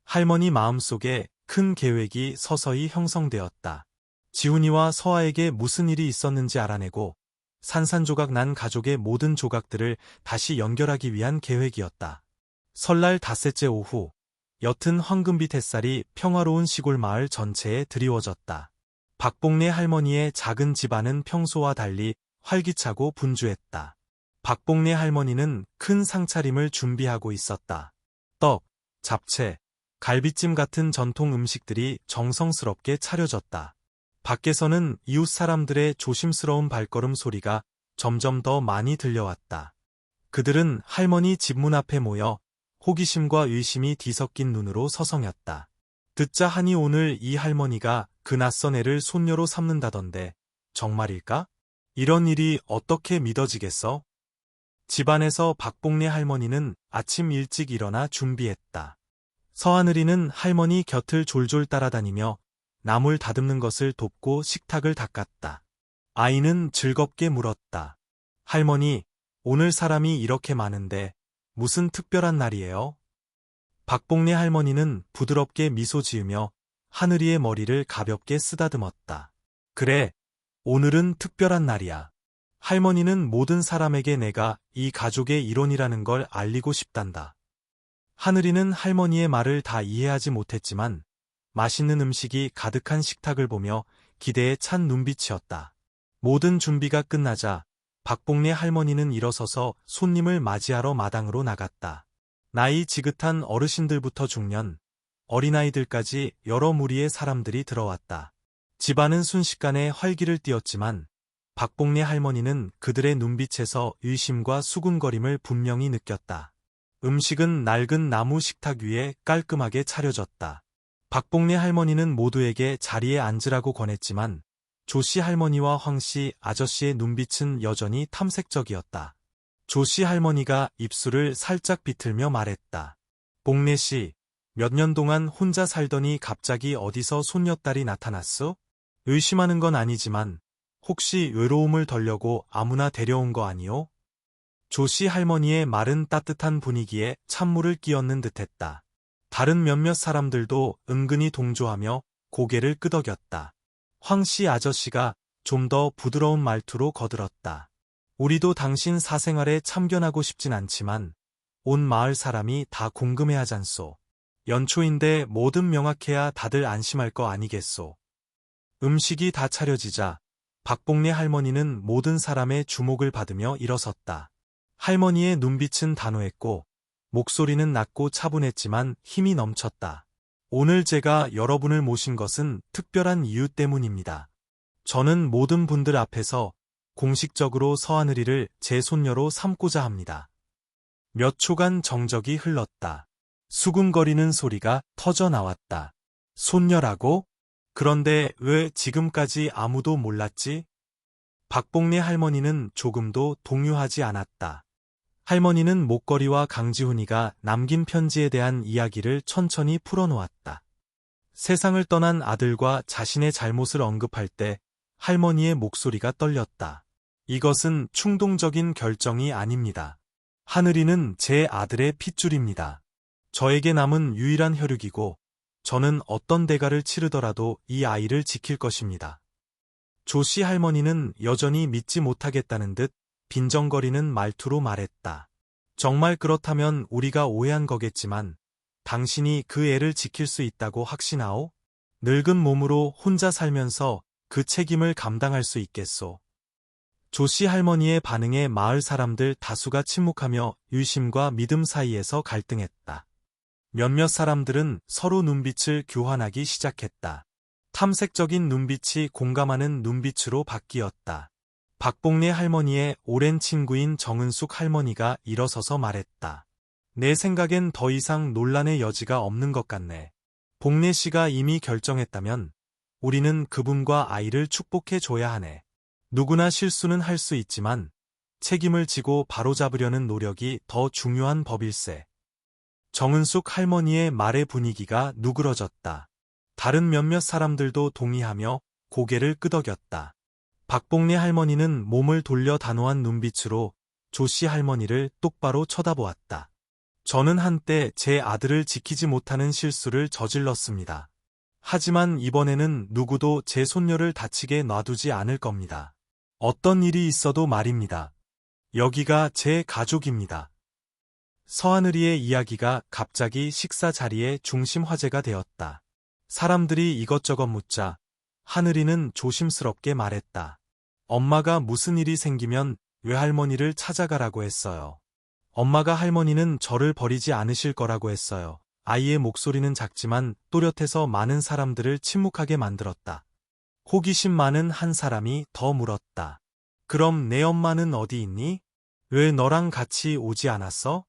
할머니 마음속에 큰 계획이 서서히 형성되었다. 지훈이와 서아에게 무슨 일이 있었는지 알아내고 산산조각 난 가족의 모든 조각들을 다시 연결하기 위한 계획이었다. 설날 닷새째 오후, 옅은 황금빛 햇살이 평화로운 시골 마을 전체에 드리워졌다. 박복래 할머니의 작은 집안은 평소와 달리 활기차고 분주했다. 박복래 할머니는 큰 상차림을 준비하고 있었다. 떡, 잡채, 갈비찜 같은 전통 음식들이 정성스럽게 차려졌다. 밖에서는 이웃 사람들의 조심스러운 발걸음 소리가 점점 더 많이 들려왔다. 그들은 할머니 집 문 앞에 모여 호기심과 의심이 뒤섞인 눈으로 서성였다. 듣자 하니 오늘 이 할머니가 그 낯선 애를 손녀로 삼는다던데 정말일까? 이런 일이 어떻게 믿어지겠어? 집안에서 박복래 할머니는 아침 일찍 일어나 준비했다. 서하늘이는 할머니 곁을 졸졸 따라다니며 나물 다듬는 것을 돕고 식탁을 닦았다. 아이는 즐겁게 물었다. 할머니, 오늘 사람이 이렇게 많은데 무슨 특별한 날이에요? 박복래 할머니는 부드럽게 미소 지으며 하늘이의 머리를 가볍게 쓰다듬었다. 그래, 오늘은 특별한 날이야. 할머니는 모든 사람에게 내가 이 가족의 일원이라는 걸 알리고 싶단다. 하늘이는 할머니의 말을 다 이해하지 못했지만 맛있는 음식이 가득한 식탁을 보며 기대에 찬 눈빛이었다. 모든 준비가 끝나자 박복래 할머니는 일어서서 손님을 맞이하러 마당으로 나갔다. 나이 지긋한 어르신들부터 중년, 어린아이들까지 여러 무리의 사람들이 들어왔다. 집안은 순식간에 활기를 띠었지만 박복래 할머니는 그들의 눈빛에서 의심과 수군거림을 분명히 느꼈다. 음식은 낡은 나무 식탁 위에 깔끔하게 차려졌다. 박복래 할머니는 모두에게 자리에 앉으라고 권했지만 조씨 할머니와 황씨 아저씨의 눈빛은 여전히 탐색적이었다. 조씨 할머니가 입술을 살짝 비틀며 말했다. 복래씨, 몇 년 동안 혼자 살더니 갑자기 어디서 손녀딸이 나타났어? 의심하는 건 아니지만 혹시 외로움을 덜려고 아무나 데려온 거 아니오? 조씨 할머니의 말은 따뜻한 분위기에 찬물을 끼얹는 듯했다. 다른 몇몇 사람들도 은근히 동조하며 고개를 끄덕였다. 황씨 아저씨가 좀 더 부드러운 말투로 거들었다. 우리도 당신 사생활에 참견하고 싶진 않지만 온 마을 사람이 다 궁금해하잖소. 연초인데 뭐든 명확해야 다들 안심할 거 아니겠소. 음식이 다 차려지자 박복래 할머니는 모든 사람의 주목을 받으며 일어섰다. 할머니의 눈빛은 단호했고 목소리는 낮고 차분했지만 힘이 넘쳤다. 오늘 제가 여러분을 모신 것은 특별한 이유 때문입니다. 저는 모든 분들 앞에서 공식적으로 서하늘이를 제 손녀로 삼고자 합니다. 몇 초간 정적이 흘렀다. 수군거리는 소리가 터져 나왔다. 손녀라고? 그런데 왜 지금까지 아무도 몰랐지? 박복래 할머니는 조금도 동요하지 않았다. 할머니는 목걸이와 강지훈이가 남긴 편지에 대한 이야기를 천천히 풀어놓았다. 세상을 떠난 아들과 자신의 잘못을 언급할 때 할머니의 목소리가 떨렸다. 이것은 충동적인 결정이 아닙니다. 하늘이는 제 아들의 핏줄입니다. 저에게 남은 유일한 혈육이고 저는 어떤 대가를 치르더라도 이 아이를 지킬 것입니다. 조씨 할머니는 여전히 믿지 못하겠다는 듯 빈정거리는 말투로 말했다. 정말 그렇다면 우리가 오해한 거겠지만 당신이 그 애를 지킬 수 있다고 확신하오? 늙은 몸으로 혼자 살면서 그 책임을 감당할 수 있겠소? 조씨 할머니의 반응에 마을 사람들 다수가 침묵하며 유심과 믿음 사이에서 갈등했다. 몇몇 사람들은 서로 눈빛을 교환하기 시작했다. 탐색적인 눈빛이 공감하는 눈빛으로 바뀌었다. 박복래 할머니의 오랜 친구인 정은숙 할머니가 일어서서 말했다. 내 생각엔 더 이상 논란의 여지가 없는 것 같네. 복래 씨가 이미 결정했다면 우리는 그분과 아이를 축복해 줘야 하네. 누구나 실수는 할 수 있지만 책임을 지고 바로잡으려는 노력이 더 중요한 법일세. 정은숙 할머니의 말의 분위기가 누그러졌다. 다른 몇몇 사람들도 동의하며 고개를 끄덕였다. 박복래 할머니는 몸을 돌려 단호한 눈빛으로 조씨 할머니를 똑바로 쳐다보았다. 저는 한때 제 아들을 지키지 못하는 실수를 저질렀습니다. 하지만 이번에는 누구도 제 손녀를 다치게 놔두지 않을 겁니다. 어떤 일이 있어도 말입니다. 여기가 제 가족입니다. 서하늘이의 이야기가 갑자기 식사 자리의 중심 화제가 되었다. 사람들이 이것저것 묻자 하늘이는 조심스럽게 말했다. 엄마가 무슨 일이 생기면 외할머니를 찾아가라고 했어요. 엄마가 할머니는 저를 버리지 않으실 거라고 했어요. 아이의 목소리는 작지만 또렷해서 많은 사람들을 침묵하게 만들었다. 호기심 많은 한 사람이 더 물었다. 그럼 내 엄마는 어디 있니? 왜 너랑 같이 오지 않았어?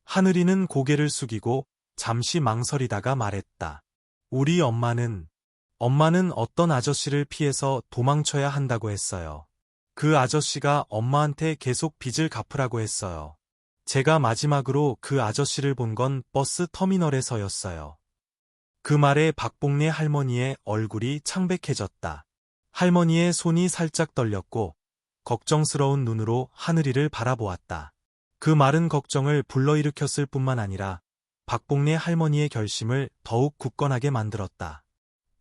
하늘이는 고개를 숙이고 잠시 망설이다가 말했다. 우리 엄마는 어떤 아저씨를 피해서 도망쳐야 한다고 했어요. 그 아저씨가 엄마한테 계속 빚을 갚으라고 했어요. 제가 마지막으로 그 아저씨를 본 건 버스 터미널에서였어요. 그 말에 박복래 할머니의 얼굴이 창백해졌다. 할머니의 손이 살짝 떨렸고 걱정스러운 눈으로 하늘이를 바라보았다. 그 말은 걱정을 불러일으켰을 뿐만 아니라 박복래 할머니의 결심을 더욱 굳건하게 만들었다.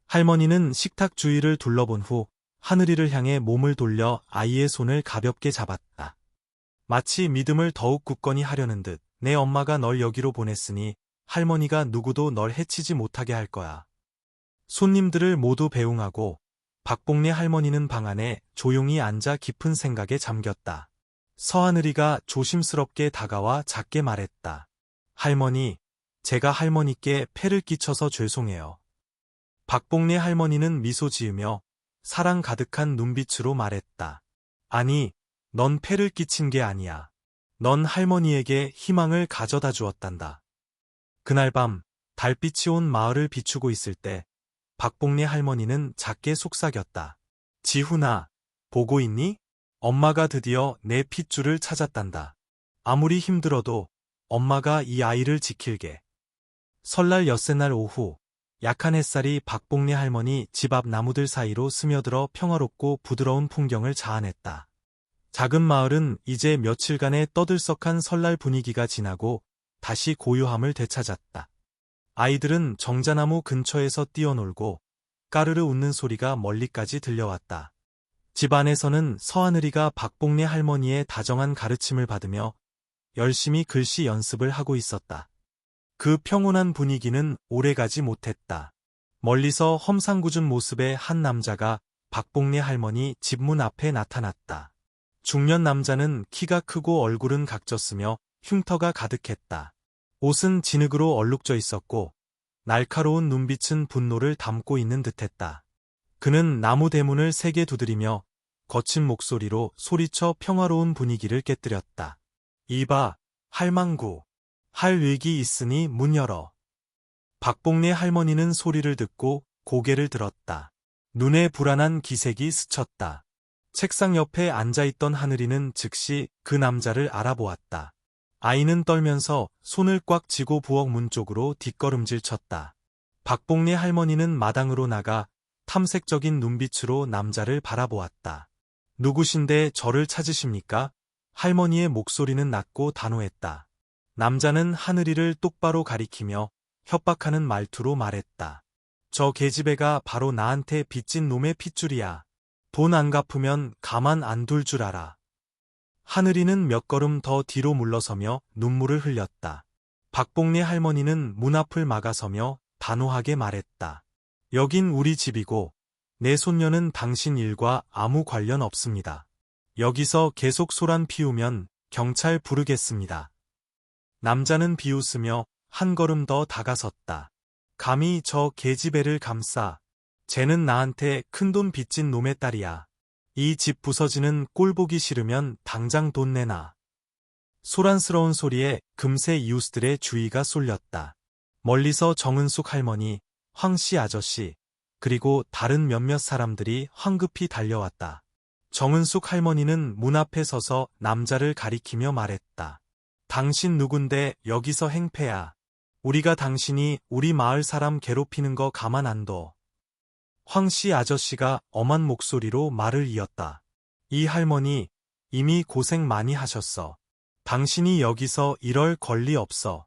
할머니는 식탁 주위를 둘러본 후 하늘이를 향해 몸을 돌려 아이의 손을 가볍게 잡았다. 마치 믿음을 더욱 굳건히 하려는 듯 내 엄마가 널 여기로 보냈으니 할머니가 누구도 널 해치지 못하게 할 거야. 손님들을 모두 배웅하고 박복래 할머니는 방 안에 조용히 앉아 깊은 생각에 잠겼다. 서하늘이가 조심스럽게 다가와 작게 말했다. 할머니, 제가 할머니께 폐를 끼쳐서 죄송해요. 박복래 할머니는 미소 지으며 사랑 가득한 눈빛으로 말했다. 아니, 넌 폐를 끼친 게 아니야. 넌 할머니에게 희망을 가져다 주었단다. 그날 밤 달빛이 온 마을을 비추고 있을 때 박복래 할머니는 작게 속삭였다. 지훈아, 보고 있니? 엄마가 드디어 내 핏줄을 찾았단다. 아무리 힘들어도 엄마가 이 아이를 지킬게. 설날 엿새날 오후 약한 햇살이 박복래 할머니 집 앞 나무들 사이로 스며들어 평화롭고 부드러운 풍경을 자아냈다. 작은 마을은 이제 며칠간의 떠들썩한 설날 분위기가 지나고 다시 고요함을 되찾았다. 아이들은 정자나무 근처에서 뛰어놀고 까르르 웃는 소리가 멀리까지 들려왔다. 집 안에서는 서하늘이가 박복래 할머니의 다정한 가르침을 받으며 열심히 글씨 연습을 하고 있었다. 그 평온한 분위기는 오래가지 못했다. 멀리서 험상궂은 모습의 한 남자가 박복래 할머니 집 문 앞에 나타났다. 중년 남자는 키가 크고 얼굴은 각졌으며 흉터가 가득했다. 옷은 진흙으로 얼룩져 있었고 날카로운 눈빛은 분노를 담고 있는 듯했다. 그는 나무 대문을 세게 두드리며 거친 목소리로 소리쳐 평화로운 분위기를 깨뜨렸다. 이봐, 할망구. 할 얘기 있으니 문 열어. 박복래 할머니는 소리를 듣고 고개를 들었다. 눈에 불안한 기색이 스쳤다. 책상 옆에 앉아있던 하늘이는 즉시 그 남자를 알아보았다. 아이는 떨면서 손을 꽉 쥐고 부엌 문 쪽으로 뒷걸음질 쳤다. 박복래 할머니는 마당으로 나가 탐색적인 눈빛으로 남자를 바라보았다. 누구신데 저를 찾으십니까? 할머니의 목소리는 낮고 단호했다. 남자는 하늘이를 똑바로 가리키며 협박하는 말투로 말했다. 저 계집애가 바로 나한테 빚진 놈의 핏줄이야. 돈 안 갚으면 가만 안 둘 줄 알아. 하늘이는 몇 걸음 더 뒤로 물러서며 눈물을 흘렸다. 박복래 할머니는 문 앞을 막아서며 단호하게 말했다. 여긴 우리 집이고 내 손녀는 당신 일과 아무 관련 없습니다. 여기서 계속 소란 피우면 경찰 부르겠습니다. 남자는 비웃으며 한 걸음 더 다가섰다. 감히 저 계집애를 감싸. 쟤는 나한테 큰돈 빚진 놈의 딸이야. 이 집 부서지는 꼴 보기 싫으면 당장 돈 내놔. 소란스러운 소리에 금세 이웃들의 주의가 쏠렸다. 멀리서 정은숙 할머니, 황씨 아저씨, 그리고 다른 몇몇 사람들이 황급히 달려왔다. 정은숙 할머니는 문 앞에 서서 남자를 가리키며 말했다. 당신 누군데 여기서 행패야. 우리가 당신이 우리 마을 사람 괴롭히는 거 가만 안 둬. 황씨 아저씨가 엄한 목소리로 말을 이었다. 이 할머니, 이미 고생 많이 하셨어. 당신이 여기서 이럴 권리 없어.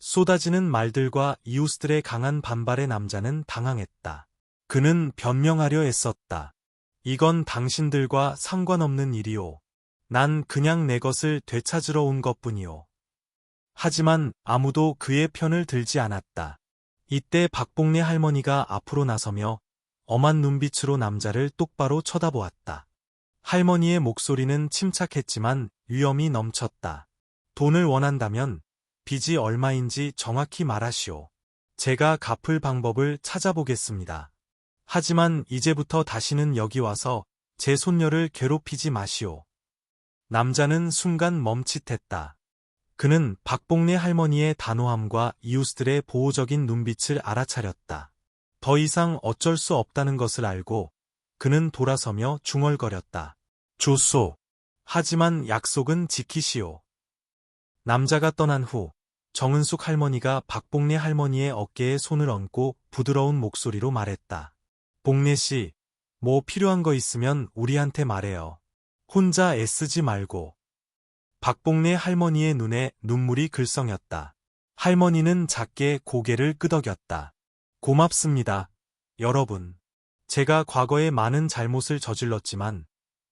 쏟아지는 말들과 이웃들의 강한 반발에 남자는 당황했다. 그는 변명하려 애썼다. 이건 당신들과 상관없는 일이오. 난 그냥 내 것을 되찾으러 온 것뿐이오. 하지만 아무도 그의 편을 들지 않았다. 이때 박복래 할머니가 앞으로 나서며 엄한 눈빛으로 남자를 똑바로 쳐다보았다. 할머니의 목소리는 침착했지만 위험이 넘쳤다. 돈을 원한다면 빚이 얼마인지 정확히 말하시오. 제가 갚을 방법을 찾아보겠습니다. 하지만 이제부터 다시는 여기 와서 제 손녀를 괴롭히지 마시오. 남자는 순간 멈칫했다. 그는 박복래 할머니의 단호함과 이웃들의 보호적인 눈빛을 알아차렸다. 더 이상 어쩔 수 없다는 것을 알고 그는 돌아서며 중얼거렸다. 좋소. 하지만 약속은 지키시오. 남자가 떠난 후 정은숙 할머니가 박복래 할머니의 어깨에 손을 얹고 부드러운 목소리로 말했다. 복래 씨, 뭐 필요한 거 있으면 우리한테 말해요. 혼자 애쓰지 말고. 박복래 할머니의 눈에 눈물이 글썽였다. 할머니는 작게 고개를 끄덕였다. 고맙습니다, 여러분. 제가 과거에 많은 잘못을 저질렀지만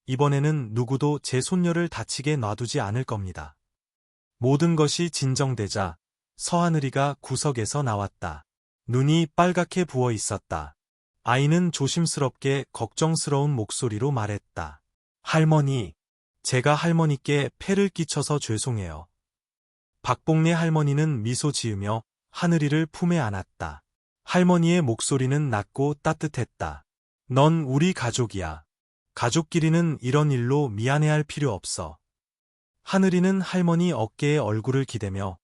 이번에는 누구도 제 손녀를 다치게 놔두지 않을 겁니다. 모든 것이 진정되자 서하늘이가 구석에서 나왔다. 눈이 빨갛게 부어 있었다. 아이는 조심스럽게 걱정스러운 목소리로 말했다. 할머니, 제가 할머니께 폐를 끼쳐서 죄송해요. 박복래 할머니는 미소 지으며 하늘이를 품에 안았다. 할머니의 목소리는 낮고 따뜻했다. 넌 우리 가족이야. 가족끼리는 이런 일로 미안해할 필요 없어. 하늘이는 할머니 어깨에 얼굴을 기대며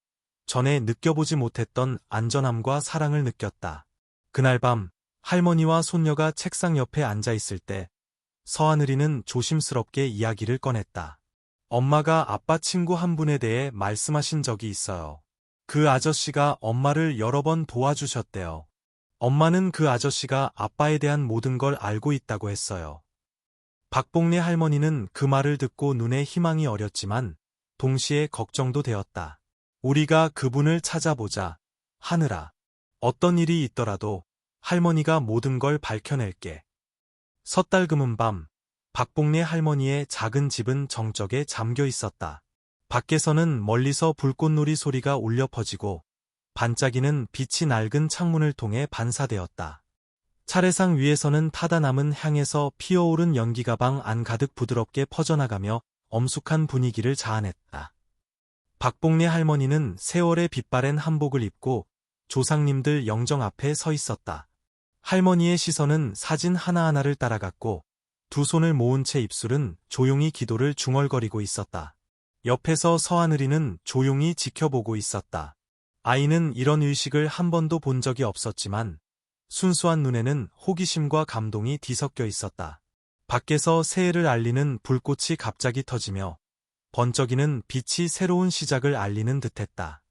전에 느껴보지 못했던 안전함과 사랑을 느꼈다. 그날 밤 할머니와 손녀가 책상 옆에 앉아 있을 때 서하늘이는 조심스럽게 이야기를 꺼냈다. 엄마가 아빠 친구 한 분에 대해 말씀하신 적이 있어요. 그 아저씨가 엄마를 여러 번 도와주셨대요. 엄마는 그 아저씨가 아빠에 대한 모든 걸 알고 있다고 했어요. 박복래 할머니는 그 말을 듣고 눈에 희망이 어렸지만 동시에 걱정도 되었다. 우리가 그분을 찾아보자, 하늘아. 어떤 일이 있더라도 할머니가 모든 걸 밝혀낼게. 섣달그문 밤, 박복래 할머니의 작은 집은 정적에 잠겨 있었다. 밖에서는 멀리서 불꽃놀이 소리가 울려 퍼지고 반짝이는 빛이 낡은 창문을 통해 반사되었다. 차례상 위에서는 타다 남은 향에서 피어오른 연기가 방 안 가득 부드럽게 퍼져나가며 엄숙한 분위기를 자아냈다. 박복래 할머니는 세월의 빛바랜 한복을 입고 조상님들 영정 앞에 서 있었다. 할머니의 시선은 사진 하나하나를 따라갔고 두 손을 모은 채 입술은 조용히 기도를 중얼거리고 있었다. 옆에서 서하늘이는 조용히 지켜보고 있었다. 아이는 이런 의식을 한 번도 본 적이 없었지만 순수한 눈에는 호기심과 감동이 뒤섞여 있었다. 밖에서 새해를 알리는 불꽃이 갑자기 터지며 번쩍이는 빛이 새로운 시작을 알리는 듯했다.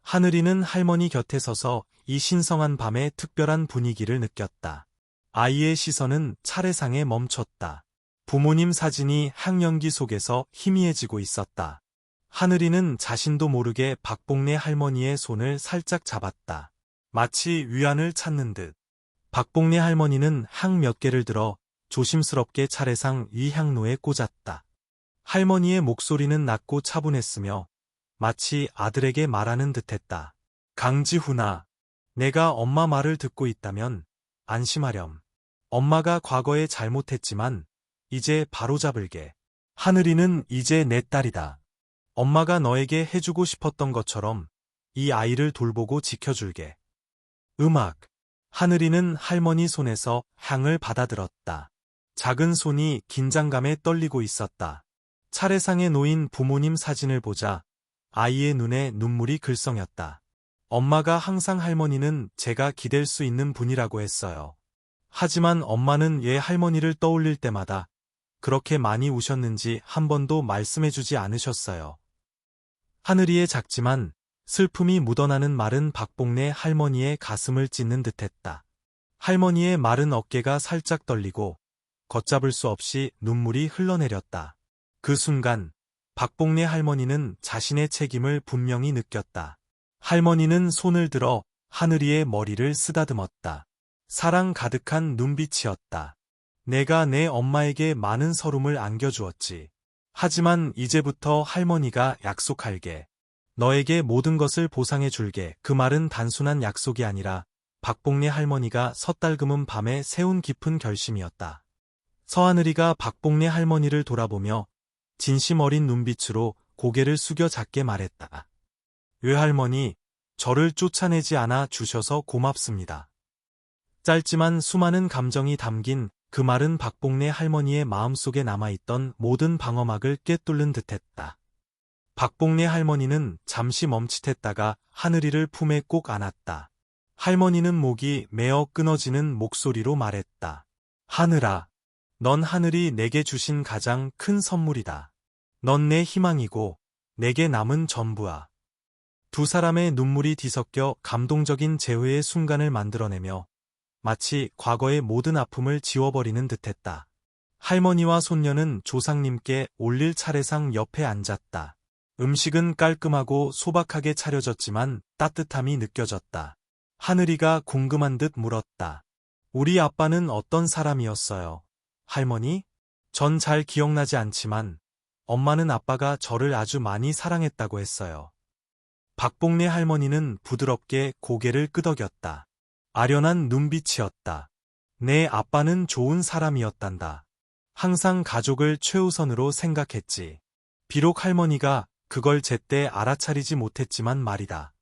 하늘이는 할머니 곁에 서서 이 신성한 밤의 특별한 분위기를 느꼈다. 아이의 시선은 차례상에 멈췄다. 부모님 사진이 향연기 속에서 희미해지고 있었다. 하늘이는 자신도 모르게 박복래 할머니의 손을 살짝 잡았다. 마치 위안을 찾는 듯. 박복래 할머니는 향 몇 개를 들어 조심스럽게 차례상 위 향로에 꽂았다. 할머니의 목소리는 낮고 차분했으며 마치 아들에게 말하는 듯했다. 강지훈아, 내가 엄마 말을 듣고 있다면 안심하렴. 엄마가 과거에 잘못했지만 이제 바로잡을게. 하늘이는 이제 내 딸이다. 엄마가 너에게 해주고 싶었던 것처럼 이 아이를 돌보고 지켜줄게. 음악. 하늘이는 할머니 손에서 향을 받아들었다. 작은 손이 긴장감에 떨리고 있었다. 차례상에 놓인 부모님 사진을 보자 아이의 눈에 눈물이 글썽였다. 엄마가 항상 할머니는 제가 기댈 수 있는 분이라고 했어요. 하지만 엄마는 얘 할머니를 떠올릴 때마다 그렇게 많이 우셨는지 한 번도 말씀해주지 않으셨어요. 하늘이의 작지만 슬픔이 묻어나는 말은 박복래 할머니의 가슴을 찢는 듯했다. 할머니의 마른 어깨가 살짝 떨리고 걷잡을 수 없이 눈물이 흘러내렸다. 그 순간 박복래 할머니는 자신의 책임을 분명히 느꼈다. 할머니는 손을 들어 하늘이의 머리를 쓰다듬었다. 사랑 가득한 눈빛이었다. 내가 내 엄마에게 많은 서름을 안겨주었지. 하지만 이제부터 할머니가 약속할게. 너에게 모든 것을 보상해줄게. 그 말은 단순한 약속이 아니라 박복래 할머니가 섣달금은 밤에 세운 깊은 결심이었다. 서하늘이가 박복래 할머니를 돌아보며 진심 어린 눈빛으로 고개를 숙여 작게 말했다. 외할머니, 저를 쫓아내지 않아 주셔서 고맙습니다. 짧지만 수많은 감정이 담긴 그 말은 박복래 할머니의 마음속에 남아있던 모든 방어막을 꿰뚫는 듯했다. 박복래 할머니는 잠시 멈칫했다가 하늘이를 품에 꼭 안았다. 할머니는 목이 메어 끊어지는 목소리로 말했다. 하늘아, 넌 하늘이 내게 주신 가장 큰 선물이다. 넌 내 희망이고 내게 남은 전부야. 두 사람의 눈물이 뒤섞여 감동적인 재회의 순간을 만들어내며 마치 과거의 모든 아픔을 지워버리는 듯했다. 할머니와 손녀는 조상님께 올릴 차례상 옆에 앉았다. 음식은 깔끔하고 소박하게 차려졌지만 따뜻함이 느껴졌다. 하늘이가 궁금한 듯 물었다. 우리 아빠는 어떤 사람이었어요? 할머니? 전 잘 기억나지 않지만 엄마는 아빠가 저를 아주 많이 사랑했다고 했어요. 박복래 할머니는 부드럽게 고개를 끄덕였다. 아련한 눈빛이었다. 내 아빠는 좋은 사람이었단다. 항상 가족을 최우선으로 생각했지. 비록 할머니가 그걸 제때 알아차리지 못했지만 말이다.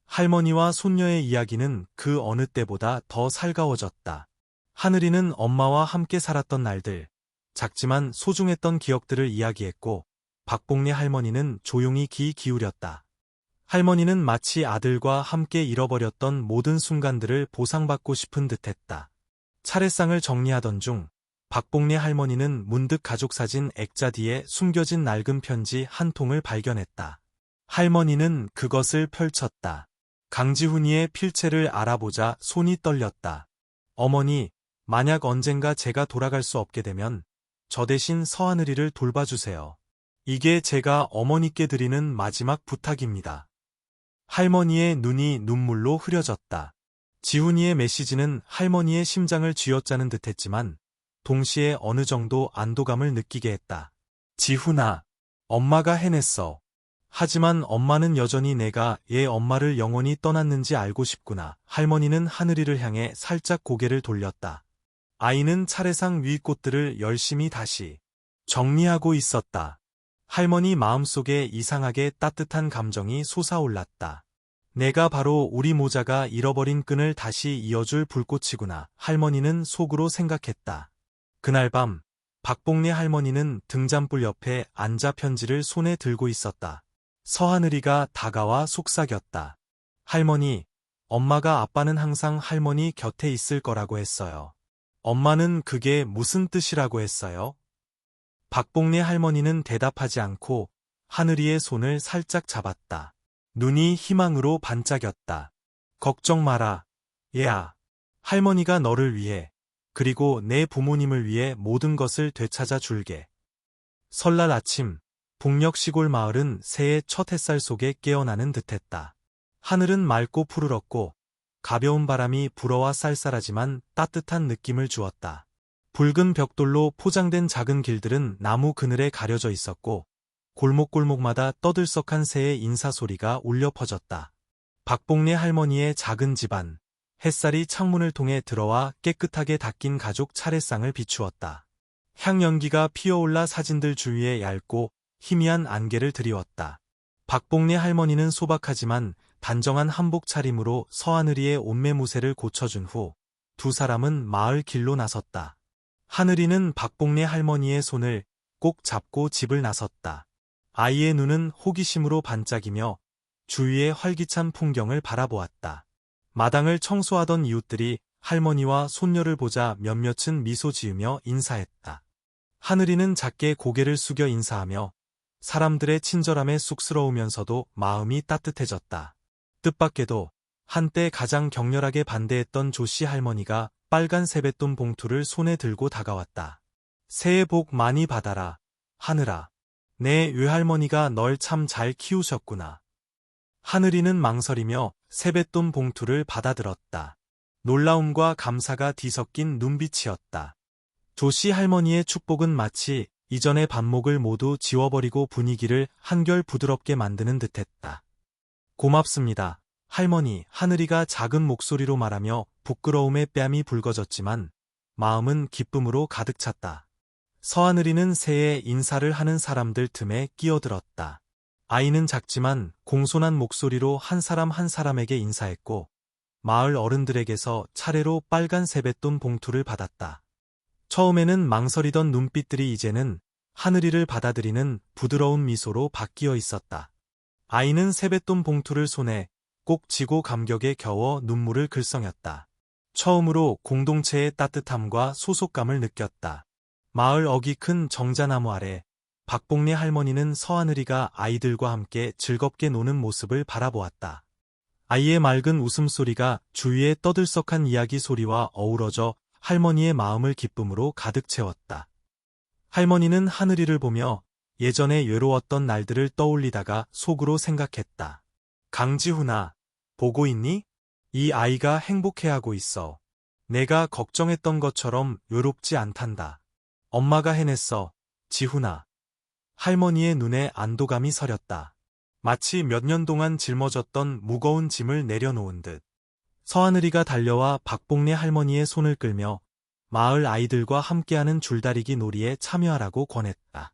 할머니와 손녀의 이야기는 그 어느 때보다 더 살가워졌다. 하늘이는 엄마와 함께 살았던 날들, 작지만 소중했던 기억들을 이야기했고 박복래 할머니는 조용히 귀 기울였다. 할머니는 마치 아들과 함께 잃어버렸던 모든 순간들을 보상받고 싶은 듯했다. 차례상을 정리하던 중 박복래 할머니는 문득 가족사진 액자 뒤에 숨겨진 낡은 편지 한 통을 발견했다. 할머니는 그것을 펼쳤다. 강지훈이의 필체를 알아보자 손이 떨렸다. 어머니, 만약 언젠가 제가 돌아갈 수 없게 되면 저 대신 서하늘이를 돌봐주세요. 이게 제가 어머니께 드리는 마지막 부탁입니다. 할머니의 눈이 눈물로 흐려졌다. 지훈이의 메시지는 할머니의 심장을 쥐어짜는 듯했지만 동시에 어느 정도 안도감을 느끼게 했다. 지훈아, 엄마가 해냈어. 하지만 엄마는 여전히 내가 얘 엄마를 영원히 떠났는지 알고 싶구나. 할머니는 하늘이를 향해 살짝 고개를 돌렸다. 아이는 차례상 위 꽃들을 열심히 다시 정리하고 있었다. 할머니 마음속에 이상하게 따뜻한 감정이 솟아올랐다. 내가 바로 우리 모자가 잃어버린 끈을 다시 이어줄 불꽃이구나. 할머니는 속으로 생각했다. 그날 밤 박복래 할머니는 등잔불 옆에 앉아 편지를 손에 들고 있었다. 서하늘이가 다가와 속삭였다. 할머니, 엄마가 아빠는 항상 할머니 곁에 있을 거라고 했어요. 엄마는 그게 무슨 뜻이라고 했어요? 박복래 할머니는 대답하지 않고 하늘이의 손을 살짝 잡았다. 눈이 희망으로 반짝였다. 걱정 마라, 얘야. 할머니가 너를 위해, 그리고 내 부모님을 위해 모든 것을 되찾아 줄게. 설날 아침, 북녘 시골 마을은 새해 첫 햇살 속에 깨어나는 듯했다. 하늘은 맑고 푸르렀고 가벼운 바람이 불어와 쌀쌀하지만 따뜻한 느낌을 주었다. 붉은 벽돌로 포장된 작은 길들은 나무 그늘에 가려져 있었고 골목골목마다 떠들썩한 새의 인사소리가 울려 퍼졌다. 박복래 할머니의 작은 집안, 햇살이 창문을 통해 들어와 깨끗하게 닦인 가족 차례상을 비추었다. 향연기가 피어올라 사진들 주위에 얇고 희미한 안개를 드리웠다. 박복래 할머니는 소박하지만 단정한 한복 차림으로 서하늘이의 옷매무새를 고쳐준 후 두 사람은 마을 길로 나섰다. 하늘이는 박복래 할머니의 손을 꼭 잡고 집을 나섰다. 아이의 눈은 호기심으로 반짝이며 주위의 활기찬 풍경을 바라보았다. 마당을 청소하던 이웃들이 할머니와 손녀를 보자 몇몇은 미소 지으며 인사했다. 하늘이는 작게 고개를 숙여 인사하며 사람들의 친절함에 쑥스러우면서도 마음이 따뜻해졌다. 뜻밖에도 한때 가장 격렬하게 반대했던 조씨 할머니가 빨간 세뱃돈 봉투를 손에 들고 다가왔다. 새해 복 많이 받아라, 하늘아. 내 외할머니가 널 참 잘 키우셨구나. 하늘이는 망설이며 세뱃돈 봉투를 받아들었다. 놀라움과 감사가 뒤섞인 눈빛이었다. 조씨 할머니의 축복은 마치 이전의 반목을 모두 지워버리고 분위기를 한결 부드럽게 만드는 듯했다. 고맙습니다, 할머니. 하늘이가 작은 목소리로 말하며 부끄러움에 뺨이 붉어졌지만 마음은 기쁨으로 가득 찼다. 서하늘이는 새해 인사를 하는 사람들 틈에 끼어들었다. 아이는 작지만 공손한 목소리로 한 사람 한 사람에게 인사했고 마을 어른들에게서 차례로 빨간 세뱃돈 봉투를 받았다. 처음에는 망설이던 눈빛들이 이제는 하늘이를 받아들이는 부드러운 미소로 바뀌어 있었다. 아이는 세뱃돈 봉투를 손에 꼭 쥐고 감격에 겨워 눈물을 글썽였다. 처음으로 공동체의 따뜻함과 소속감을 느꼈다. 마을 어기 큰 정자나무 아래 박복래 할머니는 서하늘이가 아이들과 함께 즐겁게 노는 모습을 바라보았다. 아이의 맑은 웃음소리가 주위의 떠들썩한 이야기 소리와 어우러져 할머니의 마음을 기쁨으로 가득 채웠다. 할머니는 하늘이를 보며 예전에 외로웠던 날들을 떠올리다가 속으로 생각했다. 강지훈아, 보고 있니? 이 아이가 행복해하고 있어. 내가 걱정했던 것처럼 외롭지 않단다. 엄마가 해냈어, 지훈아. 할머니의 눈에 안도감이 서렸다. 마치 몇 년 동안 짊어졌던 무거운 짐을 내려놓은 듯. 서하늘이가 달려와 박복래 할머니의 손을 끌며 마을 아이들과 함께하는 줄다리기 놀이에 참여하라고 권했다.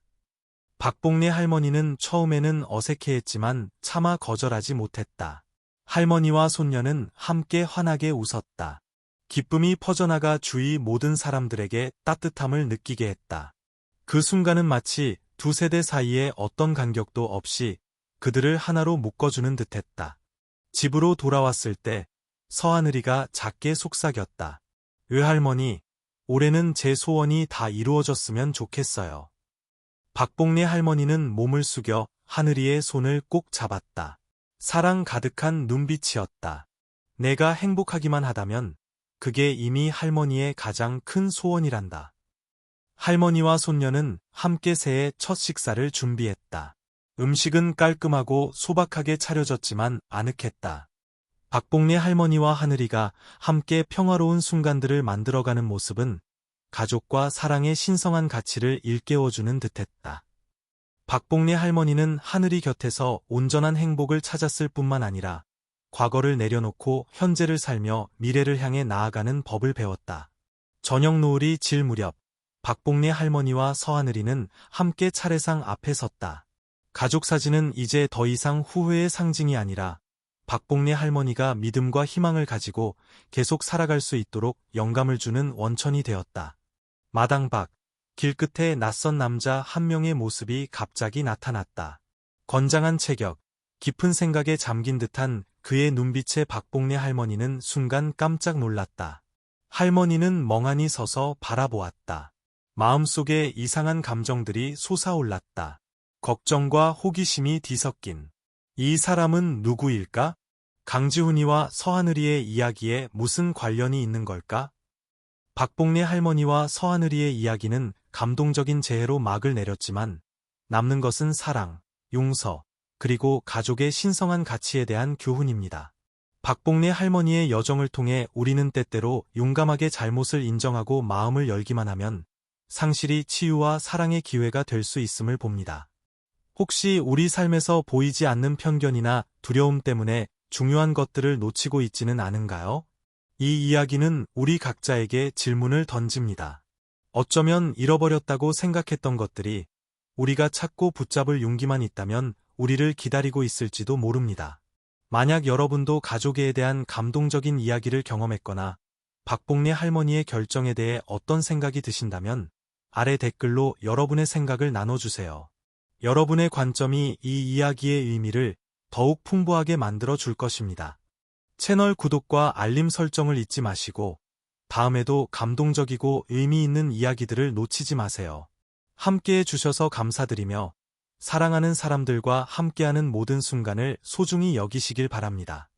박복래 할머니는 처음에는 어색해했지만 차마 거절하지 못했다. 할머니와 손녀는 함께 환하게 웃었다. 기쁨이 퍼져나가 주위 모든 사람들에게 따뜻함을 느끼게 했다. 그 순간은 마치 두 세대 사이에 어떤 간격도 없이 그들을 하나로 묶어주는 듯했다. 집으로 돌아왔을 때 서하늘이가 작게 속삭였다. 외할머니, 올해는 제 소원이 다 이루어졌으면 좋겠어요. 박복래 할머니는 몸을 숙여 하늘이의 손을 꼭 잡았다. 사랑 가득한 눈빛이었다. 내가 행복하기만 하다면 그게 이미 할머니의 가장 큰 소원이란다. 할머니와 손녀는 함께 새해 첫 식사를 준비했다. 음식은 깔끔하고 소박하게 차려졌지만 아늑했다. 박복래 할머니와 하늘이가 함께 평화로운 순간들을 만들어가는 모습은 가족과 사랑의 신성한 가치를 일깨워주는 듯했다. 박복래 할머니는 하늘이 곁에서 온전한 행복을 찾았을 뿐만 아니라 과거를 내려놓고 현재를 살며 미래를 향해 나아가는 법을 배웠다. 저녁 노을이 질 무렵 박복래 할머니와 서하늘이는 함께 차례상 앞에 섰다. 가족 사진은 이제 더 이상 후회의 상징이 아니라 박복래 할머니가 믿음과 희망을 가지고 계속 살아갈 수 있도록 영감을 주는 원천이 되었다. 마당 밖, 길끝에 낯선 남자 한 명의 모습이 갑자기 나타났다. 건장한 체격, 깊은 생각에 잠긴 듯한 그의 눈빛에 박복래 할머니는 순간 깜짝 놀랐다. 할머니는 멍하니 서서 바라보았다. 마음속에 이상한 감정들이 솟아올랐다. 걱정과 호기심이 뒤섞인. 이 사람은 누구일까? 강지훈이와 서하늘이의 이야기에 무슨 관련이 있는 걸까? 박복래 할머니와 서하늘이의 이야기는 감동적인 재해로 막을 내렸지만 남는 것은 사랑, 용서, 그리고 가족의 신성한 가치에 대한 교훈입니다. 박복래 할머니의 여정을 통해 우리는 때때로 용감하게 잘못을 인정하고 마음을 열기만 하면 상실이 치유와 사랑의 기회가 될 수 있음을 봅니다. 혹시 우리 삶에서 보이지 않는 편견이나 두려움 때문에 중요한 것들을 놓치고 있지는 않은가요? 이 이야기는 우리 각자에게 질문을 던집니다. 어쩌면 잃어버렸다고 생각했던 것들이 우리가 찾고 붙잡을 용기만 있다면 우리를 기다리고 있을지도 모릅니다. 만약 여러분도 가족에 대한 감동적인 이야기를 경험했거나 박복래 할머니의 결정에 대해 어떤 생각이 드신다면 아래 댓글로 여러분의 생각을 나눠주세요. 여러분의 관점이 이 이야기의 의미를 더욱 풍부하게 만들어 줄 것입니다. 채널 구독과 알림 설정을 잊지 마시고 다음에도 감동적이고 의미 있는 이야기들을 놓치지 마세요. 함께해 주셔서 감사드리며 사랑하는 사람들과 함께하는 모든 순간을 소중히 여기시길 바랍니다.